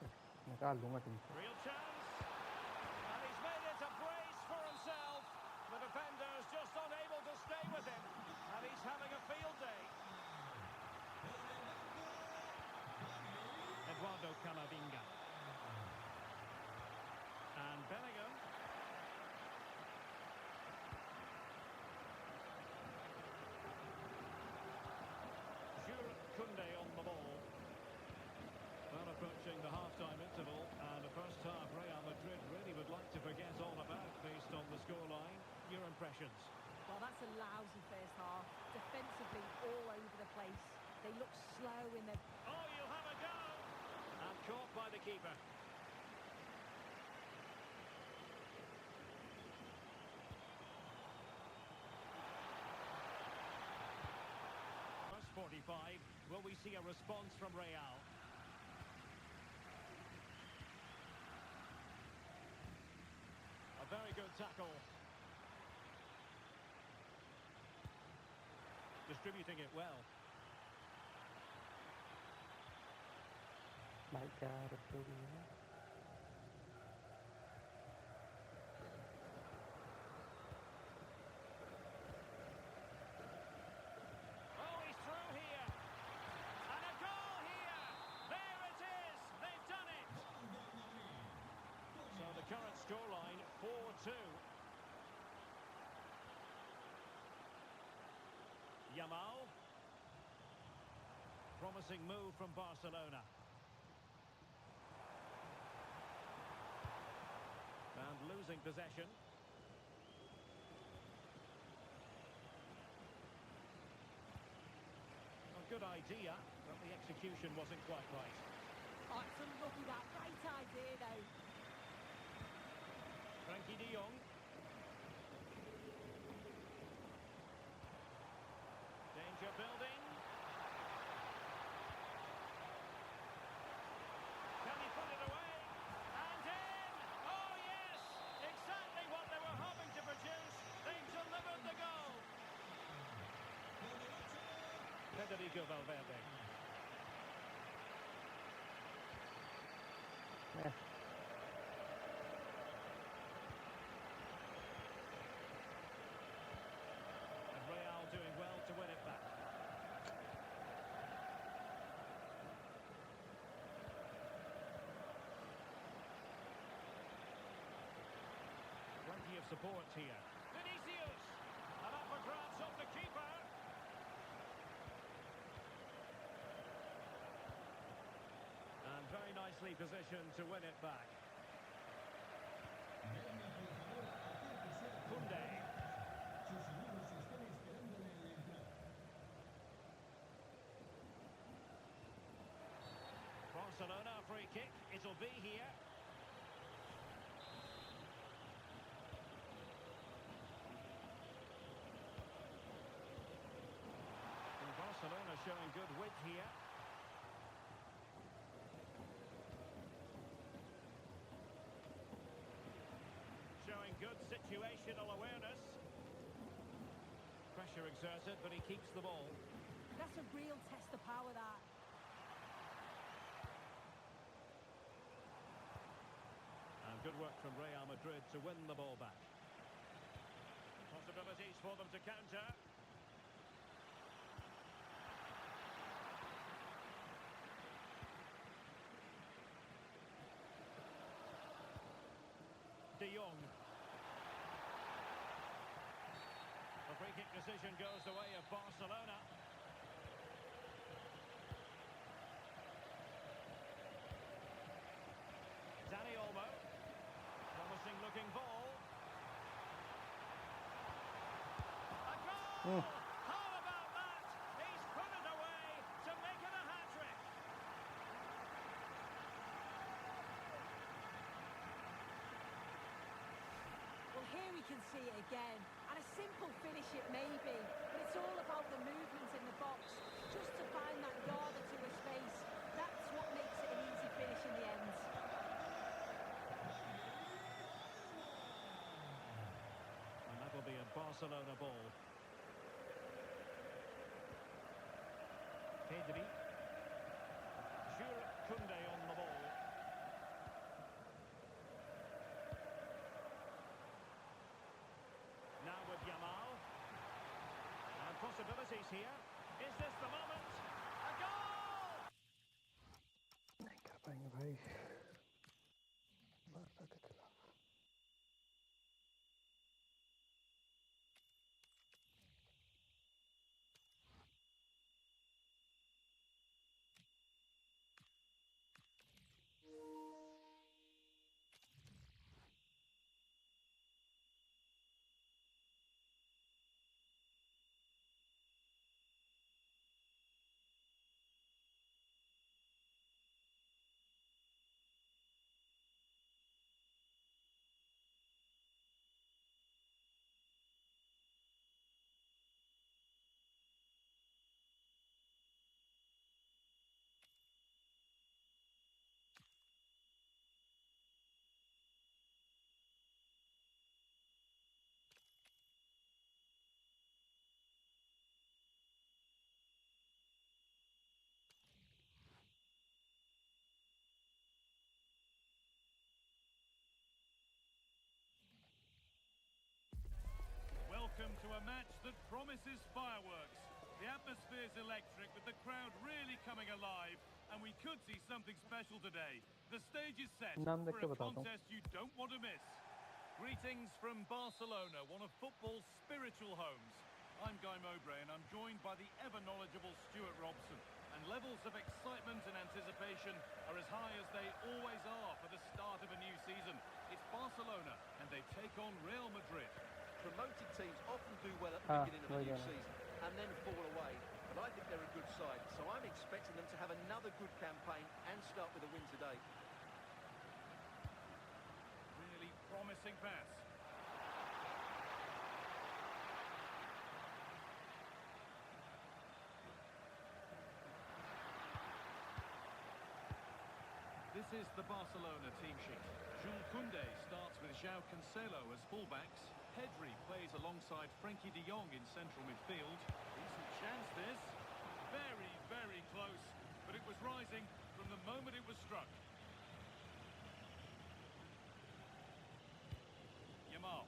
निकाल दूंगा तुमसे. Real chance. And he's made it a brace for himself. The defender's just unable to stay with him. And he's having a field day. Eduardo Camavinga. And Bellingham. Jules Koundé on the ball. Well, approaching the half-time interval, and the first half Real Madrid really would like to forget all about based on the scoreline. Your impressions? Well, that's a lousy first half. Defensively all over the place. They look slow in their... Oh, you'll have a go! And caught by the keeper. First 45. Will we see a response from Real? A very good tackle. Distributing it well. भाई क्या रखते हो? Oh, he's through here. And a goal here. There it is. They've done it. So the current scoreline, 4-2. Yamal. Promising move from Barcelona. And losing possession. A good idea, but the execution wasn't quite right. Oh, it's unlucky that. Right idea, though. Frankie de Jong. Danger building. Can he put it away? And in! Oh, yes! Exactly what they were hoping to produce. They've delivered the goal. Federico Valverde. Yeah. And Real doing well to win it back. Plenty of support here. Vinicius! And up for grabs off the keeper. And very nicely positioned to win it back. Koundé. Barcelona free kick. It'll be here. And Barcelona showing good width here. Showing good situational awareness. Pressure exerted, but he keeps the ball. That's a real test of power, that. And good work from Real Madrid to win the ball back. Possibilities for them to counter. De Jong. The free kick decision goes the way of Barcelona. Dani Olmo. Promising looking ball. A goal! How about that? He's put it away to make it a hat-trick. Well, here we can see it again. And a simple finish it may be, but it's all about the movement in the box. Just to find that yard or two of space. That's what makes it an easy finish in the end. And that'll be a Barcelona ball. Pedri. Jules Koundé on the ball. Now with Yamal. And possibilities here. Is this the moment? A goal! नहीं कर पाएंगे भाई Barça के खिलाफ Welcome to a match that promises fireworks. The atmosphere's electric, with the crowd really coming alive, and we could see something special today. The stage is set नाम देख for के a बताता हूँ contest you don't want to miss. Greetings from Barcelona, one of football's spiritual homes. I'm Guy Mowbray, and I'm joined by the ever-knowledgeable Stuart Robson. And levels of excitement and anticipation are as high as they always are for the start of a new season. It's Barcelona, and they take on Real Madrid. Promoted teams often do well at the beginning of a new season and then fall away. But I think they're a good side, so I'm expecting them to have another good campaign and start with a win today. Really promising pass. This is the Barcelona team sheet. Jules Koundé starts with João Cancelo as fullbacks. Pedri plays alongside Frenkie de Jong in central midfield. Decent chance this. Very, very close. But it was rising from the moment it was struck. Yamal.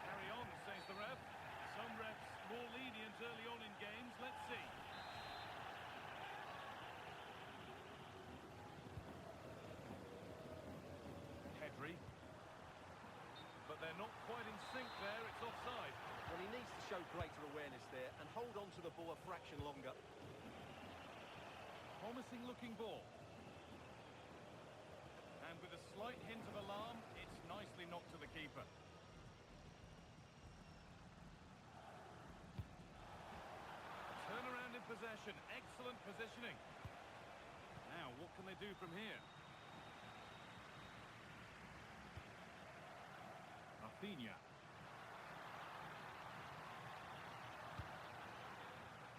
Carry on, says the ref. Some refs more lenient early on in games. Let's see. Pedri. But they're not quite in sync there. It's offside. Well, he needs to show greater awareness there and hold on to the ball a fraction longer. Promising looking ball. slight hint of alarm. It's nicely knocked to the keeper. Turnaround in possession. Excellent positioning. Now, what can they do from here? Rafinha.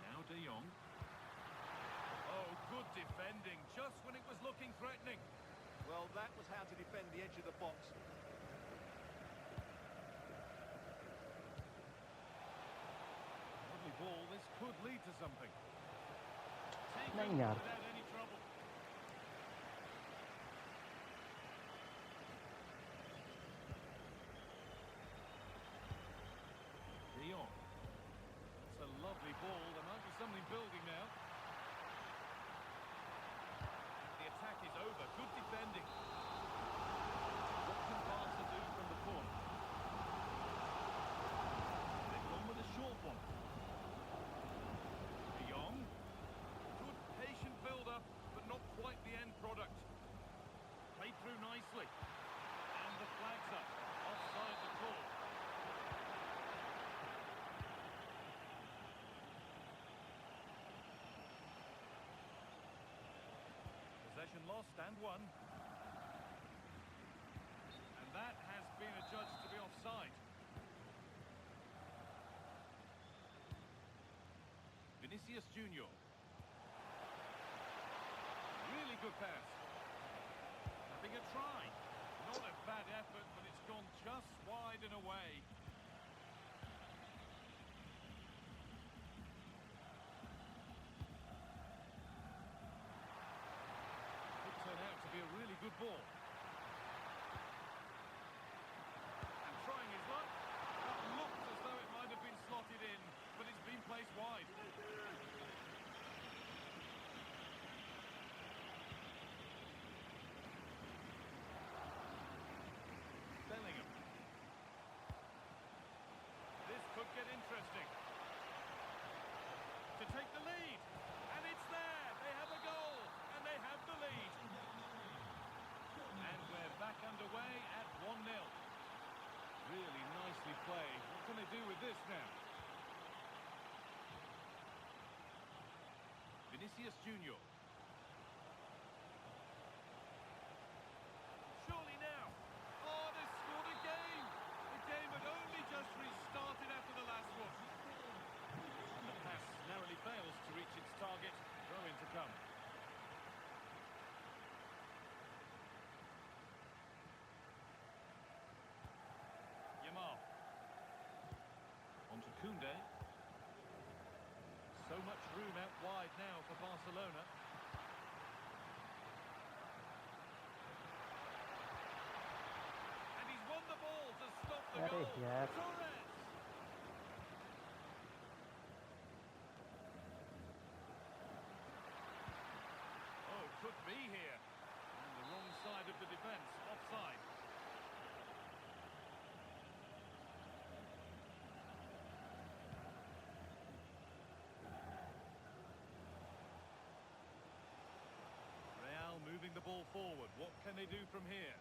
Now De Jong. Oh, good defending, just when it was looking threatening. Well, that was how to defend the edge of the box. Lovely ball, this could lead to something. Taken नहीं यार. without any trouble. De Jong. That's a lovely ball. There might be something building now. The attack is over. Good defending. What can Barca do from the corner? They've gone with a short one. De Jong. Good patient build-up, but not quite the end product. Played through nicely. And the flag's up. Offside the call. Possession lost and won. And that has been adjudged to be offside. Vinicius Junior. Really good pass. Having a try. Not a bad effort, but it's gone just wide and away. Could turn out to be a really good ball. And trying his luck. That looked as though it might have been slotted in, but it's been placed wide. Bellingham. This could get interesting. To take the lead. And it's there. They have a goal. And they have the lead. And we're back underway at 1-0. Really nicely played. What can they do with this now? Vinicius Junior. Surely now. Oh, they scored again. The game had only just restarted after the last one. And the pass narrowly fails to reach its target. Throw in to come. Yamal. On to Koundé. So much room out wide now for Barcelona. And he's won the ball to stop the अरे goal. यार. Torres. Oh, could be here. And the wrong side of the defence. Offside. Real moving the ball forward. What can they do from here?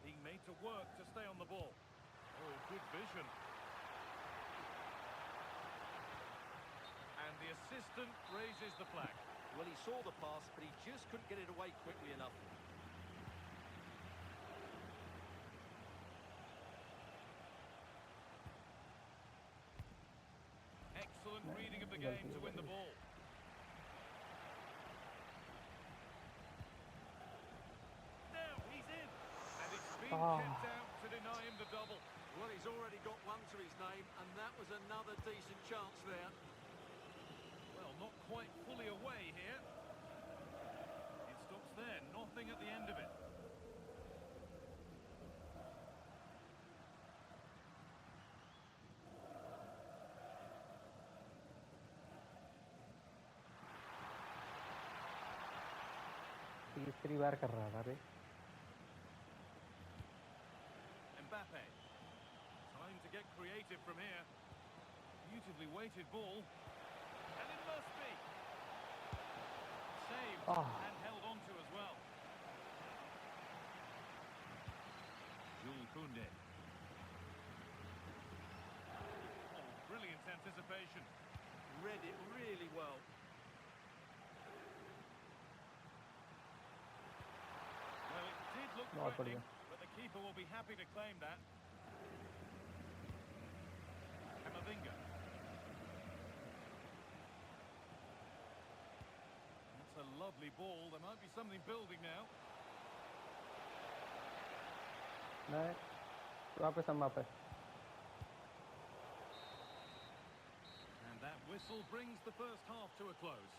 Being made to work to stay on the ball. Oh, good vision. And the assistant raises the flag. Well, he saw the pass, but he just couldn't get it away quickly enough. Excellent reading of the game to win the ball. Now he's in. And it's been kept out to deny him the double. Well, he's already got one to his name, and that was another decent chance there. Well, not quite fully away here. It stops there. Nothing at the end of it. तीसरी बार कर रहा था बे. Mbappe. Time to get creative from here. Beautifully weighted ball. And it must be. Saved and held on to as well. anticipation. Read it really well. Well, it did look Not threatening, brilliant. but the keeper will be happy to claim that. Camavinga. That's a lovely ball. There might be something building now. नहीं वहाँ पे समा पे And that whistle brings the first half to a close.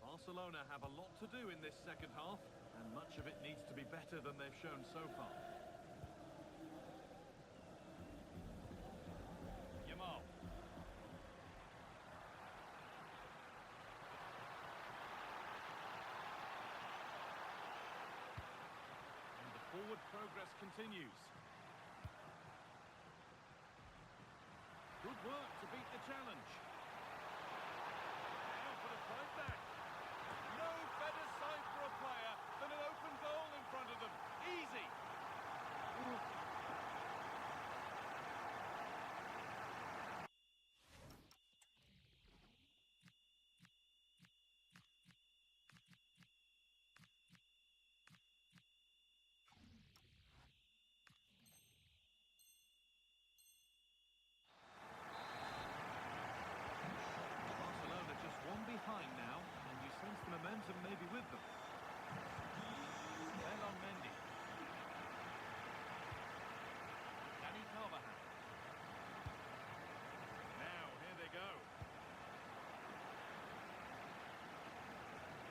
Barcelona have a lot to do in this second half, and much of it needs to be better than they've shown so far. Yamal. And the forward progress continues. Good work to beat the challenge. Now for the fight back. No better sight for a player than an open goal in front of them. Easy. Barcelona just one behind now, and you sense the momentum may be with them. Bell on Mendy. Dani Carvajal. Now, here they go.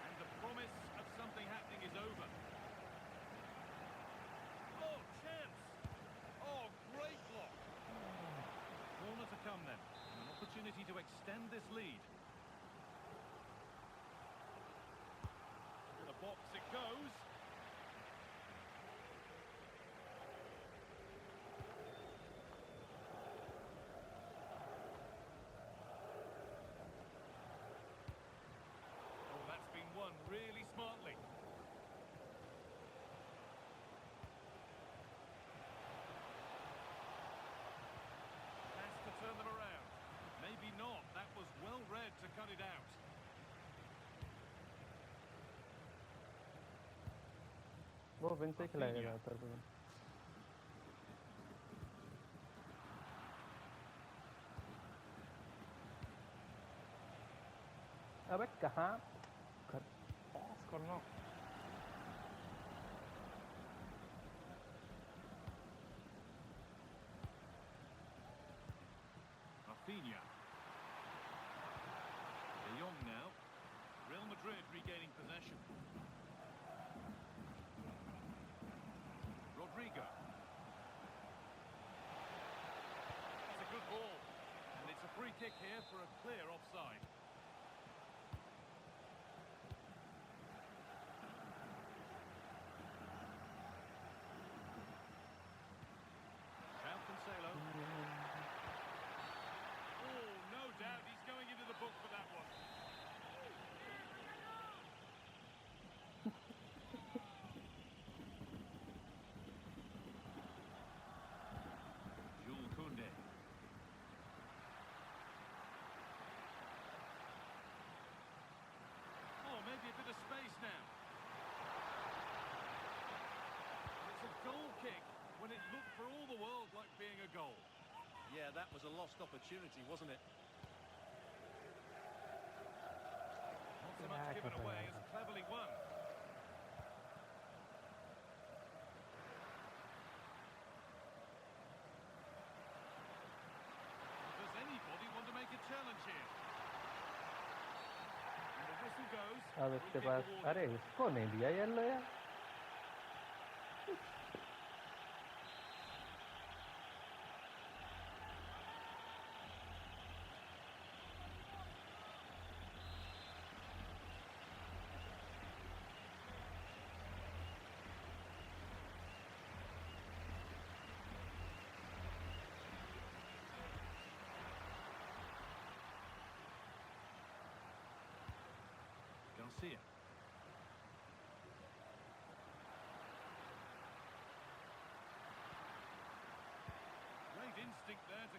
And the promise of something happening is over. Oh, chance! Oh, great block. Corner to come then. An opportunity to extend this lead. The box it goes. Oh, that's been won really smartly. Has to turn them around. Maybe not. That was well read to cut it out. वो win से खिलाएगा Rafinha. ज़्यादातर win अबे कहाँ पास करना Rafinha. De Jong now. Real Madrid regaining possession. Rodrigo. It's a good ball. And it's a free kick here for a clear offside. João Cancelo. Oh, no doubt he's going into the book for that one. Jules Koundé. Oh, maybe a bit of space now. It's a goal kick when it looked for all the world like being a goal. Yeah, that was a lost opportunity, wasn't it? Not so much given away as cleverly won. Does anybody want to make a challenge here? And the whistle goes. अब इसके पास अरे इसको नहीं दिया yellow यार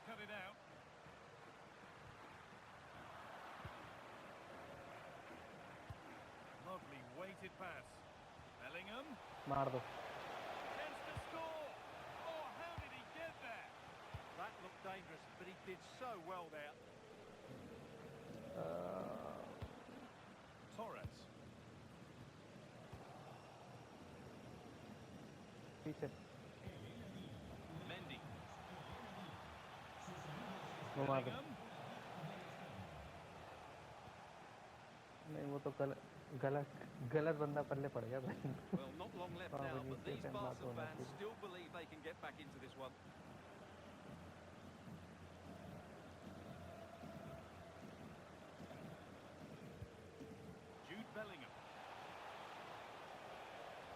cut it out. Lovely weighted pass. Bellingham. मार दो. Chance to score. Oh, how did he get there? That looked dangerous, but he did so well there. Torres. पीछे. Mendy. वो मार दो. Bellingham. नहीं वो तो गलत बंदा पल्ले पड़ गया भाई. Well, not long left now, but these Barca fans still believe they can get back into this one. Jude Bellingham.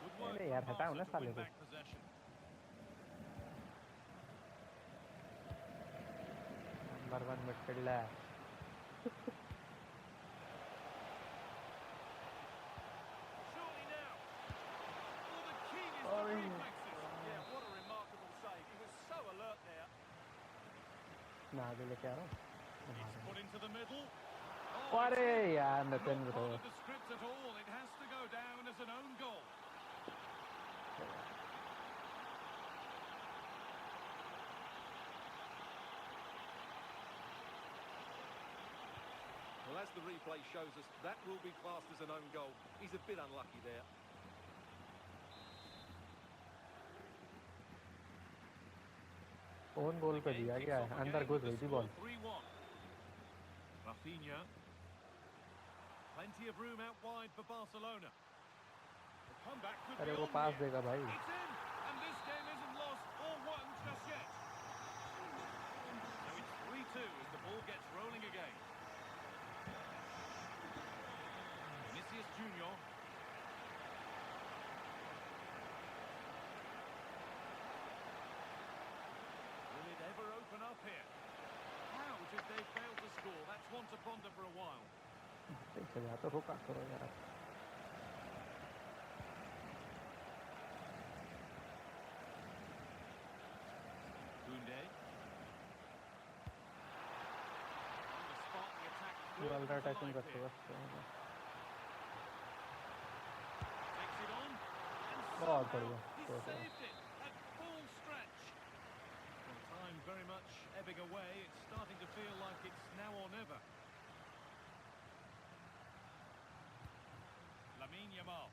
Good work अरे यार from हटाओ ना Barca to साले win को. back possession. Number 1 midfielder. Surely now. Oh, the key is Oh, the yeah. reflexes. Yeah, what a remarkable save. He was so alert there. मैं आगे लेके आ रहा हूँ. It's put into the middle. अरे यार Not Nitin bro. part of the script at all. It has to go down as an own goal. Well, as the replay shows us, that will be classed as an own goal. He's a bit unlucky there. Own goal पे दिया गया है. अंदर घुस गई थी ball. 3-1. Rafinha. Plenty of room out wide for Barcelona. The comeback could अरे be वो on पास here. देगा भाई. It's in, and this game isn't lost or won just yet. So it's 3-2 as the ball gets rolling again. Vinicius Junior. Will it ever open up here? How did they fail to score? That's one to ponder for a while. पीछे जा तो रुका करो यार. Koundé. On the spot, the attack पूरा will ultra come to attacking life करते here. बस. Takes it on, and बहुत somehow बढ़िया. he saved it at full stretch. Well, time very much ebbing away. It's starting to feel like it's now or never. Lamine Yamal.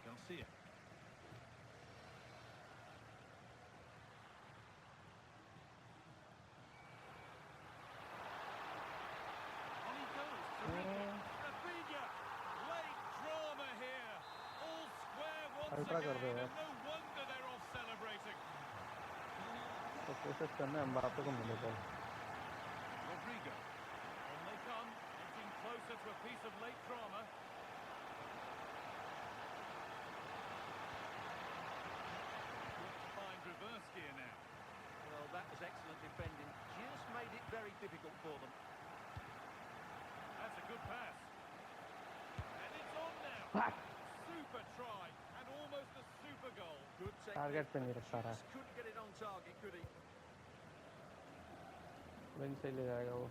Garcia. On he goes to Rafinha. Late drama here. All square once Ultra कर दो again, यार. and no wonder they're off celebrating. तो कोशिश करना है Mbappe को मिले ball. Rodrigo. On they come, getting closer to a piece of late drama. Got to find reverse gear now. Well, that was excellent defending. Just made it very difficult for them. That's a good pass. And it's on now. Fuck. Super try, and almost a super goal. Good Target पे technique, नहीं but रखता रहा. just couldn't get it on target, could he? Wing से ले जाएगा वो.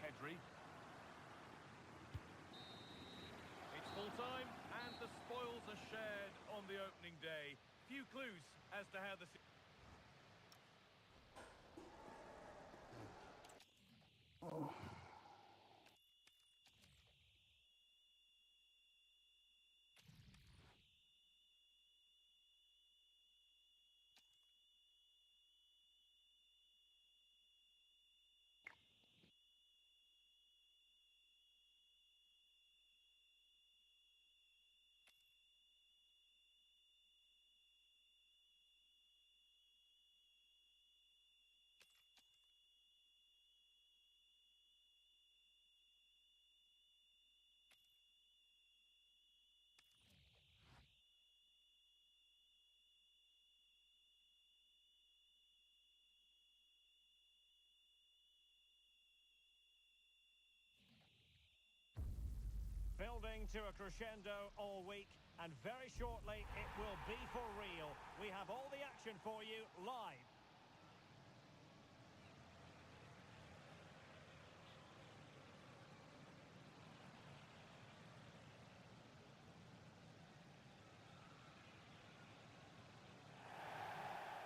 Pedri. It's full time, and the spoils are shared on the opening day. Few clues as to how the... Building to a crescendo all week, and very shortly it will be for real. We have all the action for you live.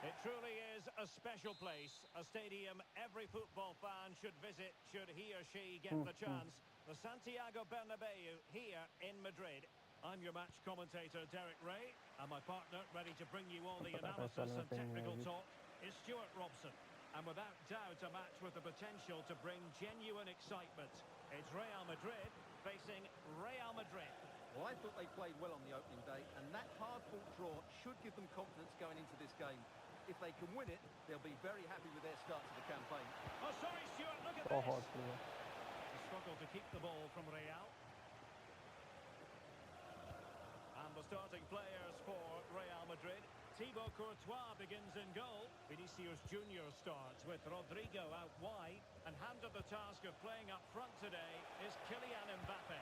It truly is a special place, a stadium every football fan should visit should he or she get the chance. The Santiago Bernabeu here in Madrid. I'm your match commentator, Derek Ray, and my partner, ready to bring you all the analysis and technical talk, is Stuart Robson. And without doubt, a match with the potential to bring genuine excitement. It's Real Madrid facing Real Madrid. Well, I thought they played well on the opening day, and that hard-fought draw should give them confidence going into this game. If they can win it, they'll be very happy with their start to the campaign. Oh, sorry, Stuart, look at this. The struggle to keep the ball from Real. And the starting players for Real Madrid. Thibaut Courtois begins in goal. Vinicius Junior starts with Rodrigo out wide. And handed the task of playing up front today is Kylian Mbappe.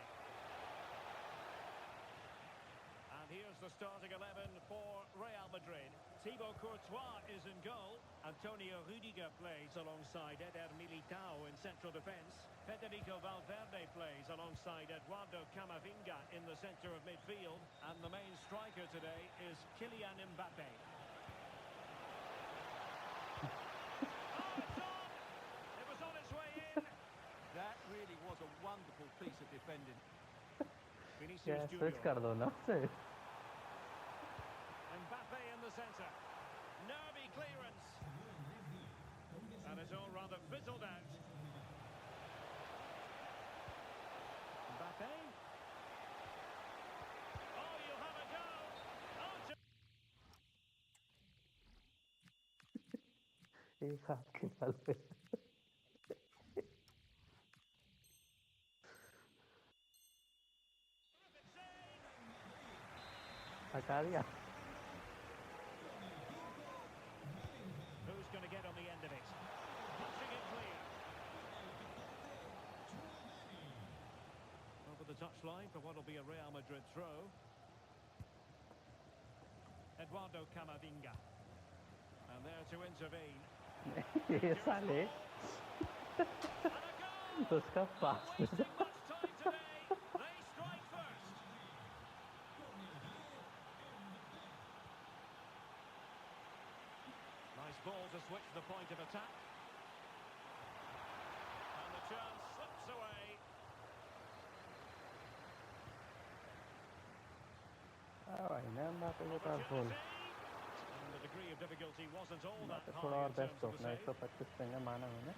And here's the starting 11 for Real Madrid. Thibaut Courtois is in goal. Antonio Rudiger plays alongside Eder Militao in central defence. Federico Valverde plays alongside Eduardo Camavinga in the centre of midfield. And the main striker today is Kylian Mbappe. Oh, it's on! It was on its way in. That really was a wonderful piece of defending. Vinicius Junior. Mbappe in the centre. Nervy clearance. And it's all rather fizzled out. Mbappe. Oh, you have a go. Oh, एक हाथ के बल पे हटा दिया. Who's going to get on the end of it? Punching it clear. Over the touchline for what will be a Real Madrid throw. Eduardo Camavinga. And there to intervene. ये साले उसका पास Wasting much time today. They strike first. Nice ball to switch the point of attack. And the chance slips away. भाई ना Mbappe को पास बोल. And the degree of difficulty wasn't all that Mbappe थोड़ा high और in best terms of होना the save. 125 देंगे माना मैंने.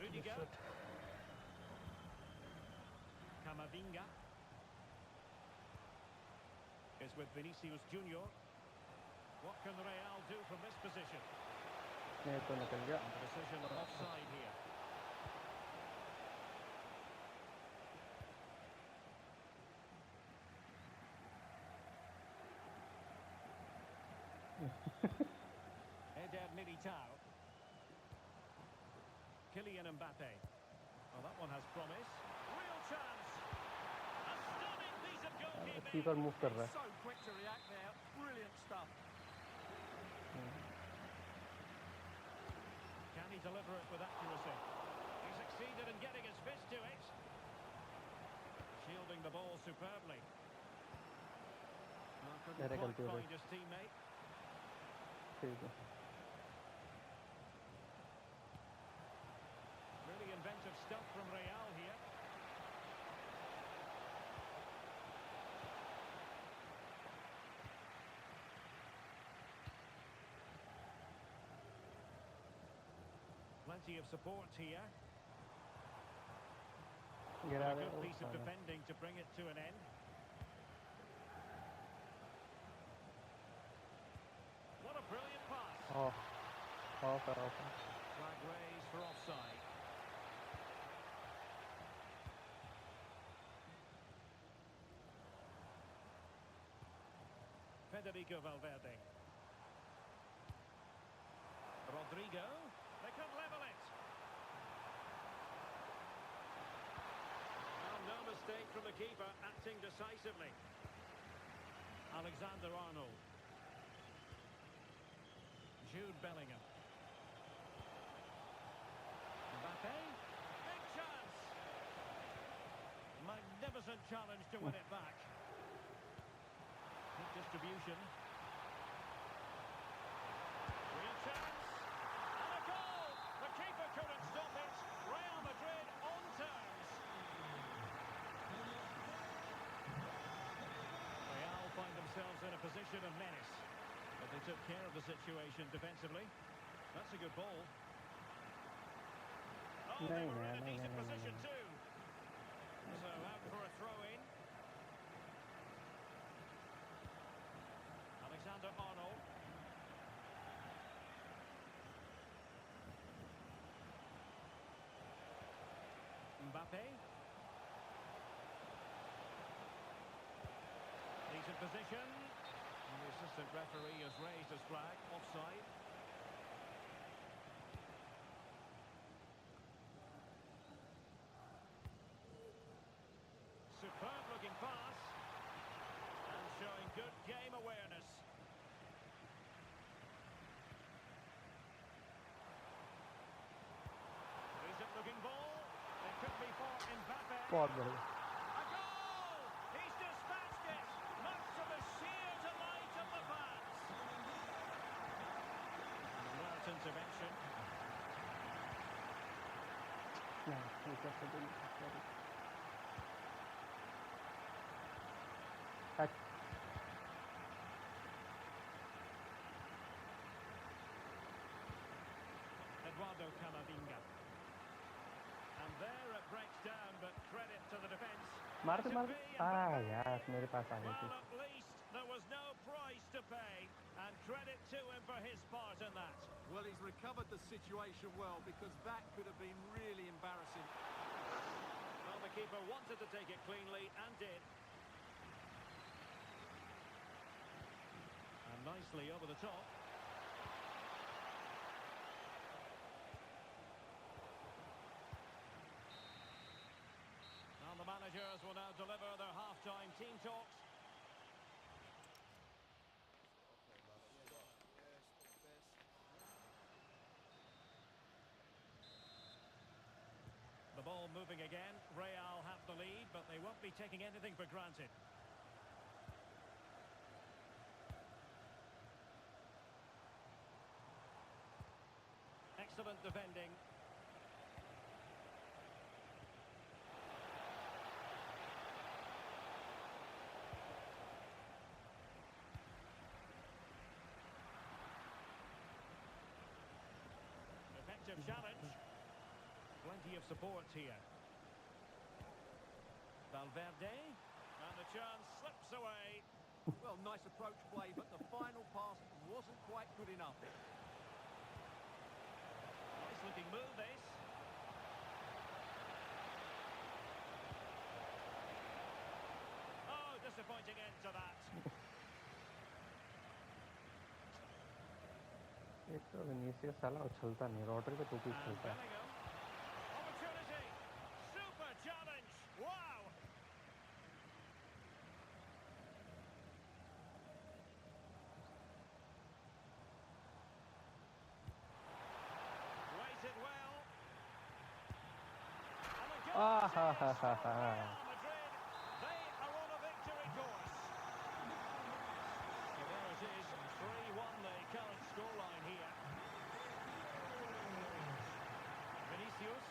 Rudiger. Camavinga is with Vinicius Junior. What can Real do from this position? नहीं तो निकल गया. The decision offside here. Eder Militao. Kylian Mbappe. Well, that one has promise. Real chance. A stunning piece of goalkeeping. Keeper move कर रहा है. So quick to react there. Brilliant stuff. Can he deliver it with accuracy? He succeeded in getting his fist to it. Shielding the ball superbly. Well, couldn't quite find his teammate. Really inventive stuff from Real here. Plenty of support here. A good piece of defending to bring it to an end. What a brilliant pass. Flag raised for offside. Federico Valverde. Rodrigo. They could level it. Well, no mistake from the keeper, acting decisively. Alexander-Arnold. Jude Bellingham. Mbappe. Big chance. Magnificent challenge to win it back. Good distribution. Real chance. And a goal. The keeper couldn't stop it. Real Madrid on terms. Real find themselves in a position of menace. But they took care of the situation defensively. That's a good ball. Oh, they were in a decent position too. So out for a throw-in. Alexander-Arnold. Mbappe. Decent position. And the assistant referee has raised his flag. Offside. Superb looking pass. And showing good game awareness. Decent looking ball. It could be for Mbappe. बहुत बढ़िया A goal! He's dispatched it. Much to the sheer delight of the fans. Alert intervention. Touch Eduardo Camavinga. And there it breaks down, but credit to the defence. मारते मारते यार मेरे पास आ गई थी Well, at least there was no price to pay, and credit to him for his part in that. Well, he's recovered the situation well, because that could have been really embarrassing. Well, the keeper wanted to take it cleanly and did. And nicely over the top. And the managers will now deliver their half-time team talks. The ball moving again. Real have the lead, but they won't be taking anything for granted. Excellent defending. Effective challenge. Plenty of support here. Valverde. And the chance slips away. Well, nice approach play, but the final pass wasn't quite good enough. Nice looking move, this. Oh, disappointing end to that. एक तो Vinicius साला उछलता नहीं Rodri को तो भी And उछलता है Bellingham. Opportunity. Super challenge. Wow. Waited well. And the goal Ah, is ha, ha, for ha, ha. Real Madrid. They are on a victory course. So there it is. 3-1 the current scoreline here. Vinicius.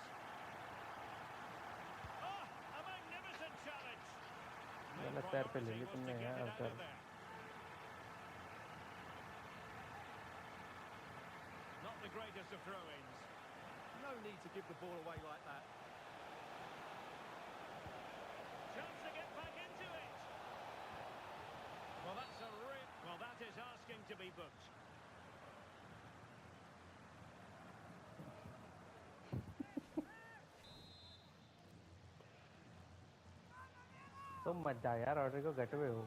Oh, a magnificent challenge. Main गलत पैर पे ले ली priority was to तुमने get यार it out अवसर of there. Not the greatest of throw-ins. No need to give the ball away like that. Chance to get back into it. Well, that is asking to be booked. तुम मत जा यार Rodri को गट हुए हो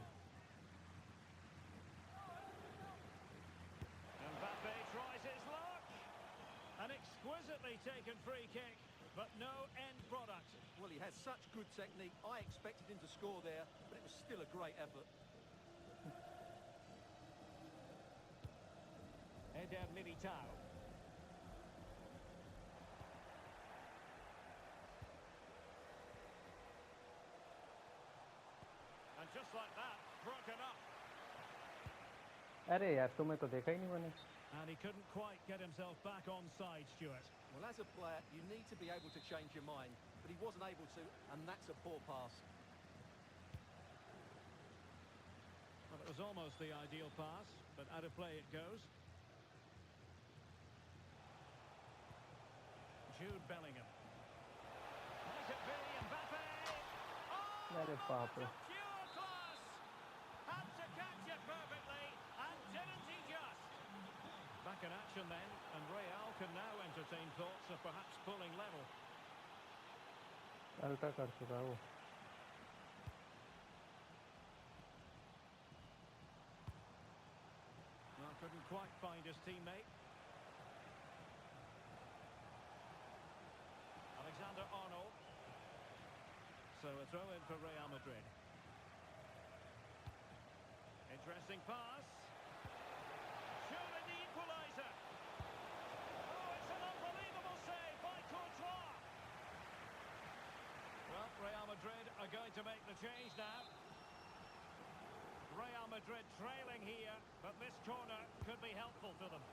Mbappe tries his luck. An exquisitely taken free kick. but no end product. Well, he has such good technique. I expected him to score there, but it was still a great effort. ABNitinTV. And just like that, broken up. अरे यार तुम्हें तो देखा ही नहीं मैंने. And he couldn't quite get himself back on side, Stuart. Well, as a player, you need to be able to change your mind, but he wasn't able to, and that's a poor pass. Well, it was almost the ideal pass, but out of play it goes. Jude Bellingham. Might it be Mbappe? Oh, अरे बाप रे. pure class! Had to catch it perfectly, and didn't he just? Back in action then, and Real can now entertain thoughts of perhaps pulling level. अल्टा कर चुका वो. Well, couldn't quite find his teammate. Alexander-Arnold. So a throw in for Real Madrid. Interesting pass. Surely the equaliser. Oh, it's an unbelievable save by Courtois. Well, Real Madrid are going to make the change now. Real Madrid trailing here, but this corner could be helpful to them.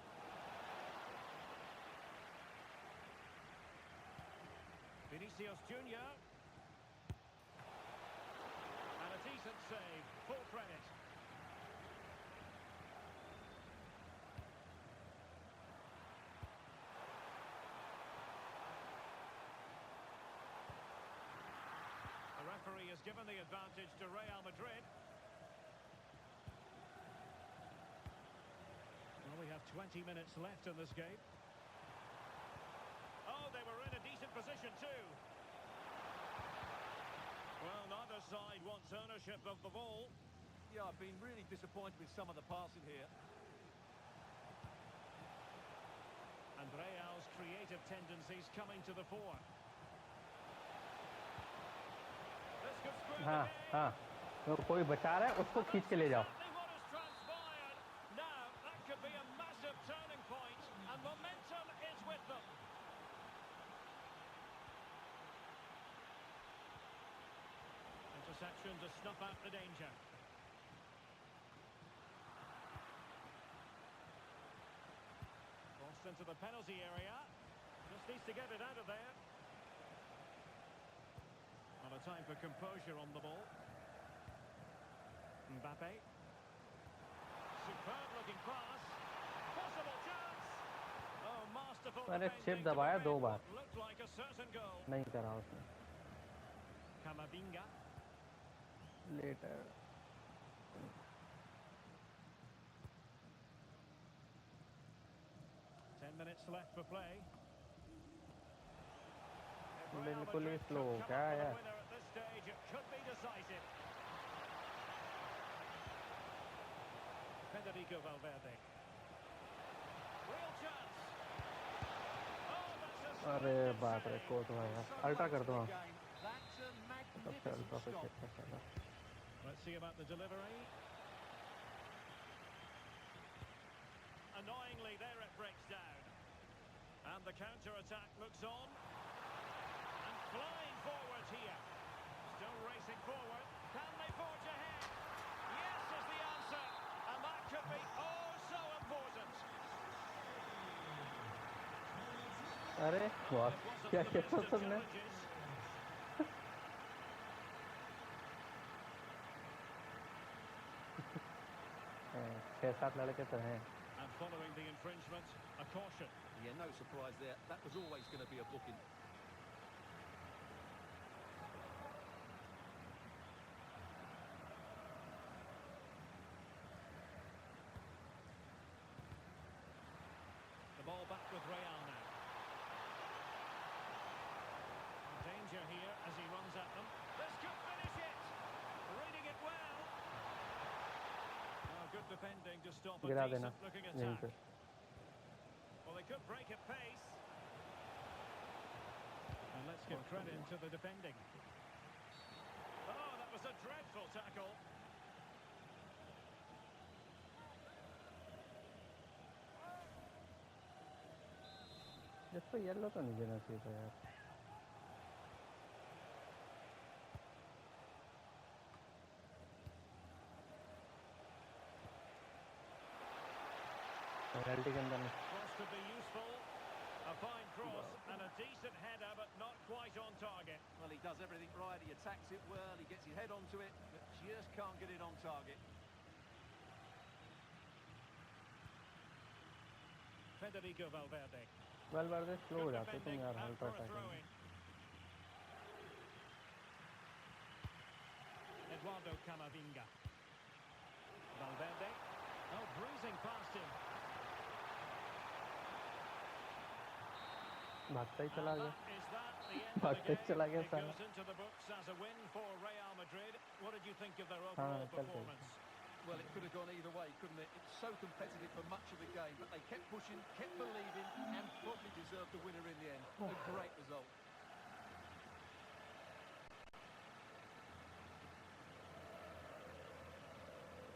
Vinicius Junior. And a decent save, full credit. The referee has given the advantage to Real Madrid. Well, we have 20 minutes left in this game. Oh, they were in a decent position too. Well, neither side wants ownership of the ball. Yeah, I've been really disappointed with some of the passing here. And Real's creative tendencies coming to the fore. This could screw हाँ the game. हाँ. तो कोई बचा रहा है उसको खींच के ले जाओ. Exactly what has transpired. Now, that could be a massive turning point, and momentum is with them. Interception to snuff out the danger. Crossed into the penalty area. Just needs to get it out of there. Not a time for composure on the ball. Mbappe. Superb looking pass. Possible chance. Oh, masterful मैंने defending chip to दबाया prevent 2 bar. what looked like a certain goal. नहीं करा उसने. Camavinga. Later. 10 minutes left for play. बिल्कुल ही slow हो गया यार. Winner at this stage, it could be decisive. Federico Valverde. Real chance. Oh, that's a अरे बाप रे कोट हुआ यार. अल्टा कर दो. That's a तब से अल्टा पे magnificent चेक stop. कर. Let's see about the delivery. Annoyingly, there it breaks down. And the counter-attack looks on. And flying forward here. Still racing forward. Can they forge ahead? Yes is the answer. And that could be oh so important. अरे वाह क्या किया तुमने. छह सात लड़के तो हैं. And following the infringement, a caution. Yeah, no surprise there. That was always going to be a booking. The ball back with Real now. Danger here as he runs at them. This could finish it. Reading it well. Oh, good defending to stop a गिरा देना decent-looking यहीं attack. पे. Well, they could break at pace. And give credit to the defending. Oh, that was a dreadful tackle. इसको yellow तो नहीं देना चाहिए था यार. पेनल्टी के अंदर में. Cross could be useful. A fine cross and a decent header, but not quite on target. Well, he does everything right. He attacks it well. He gets his head onto it, but just can't get it on target. Federico Valverde. Valverde slow हो Good जाते तुम defending यार and हल्का for a attacking. throw-in. Eduardo Camavinga. Valverde. Oh, bruising past him. भागता ही चला गया. Is that the end of the भागता ही game? चला गया It साला. goes into the books as a win for Real Madrid. What did you think of their हाँ overall चल गया. performance? Well, it could have gone either way, couldn't it? It's so competitive for much of the game, but they kept pushing, kept believing, and probably deserved the winner in the end. A great result.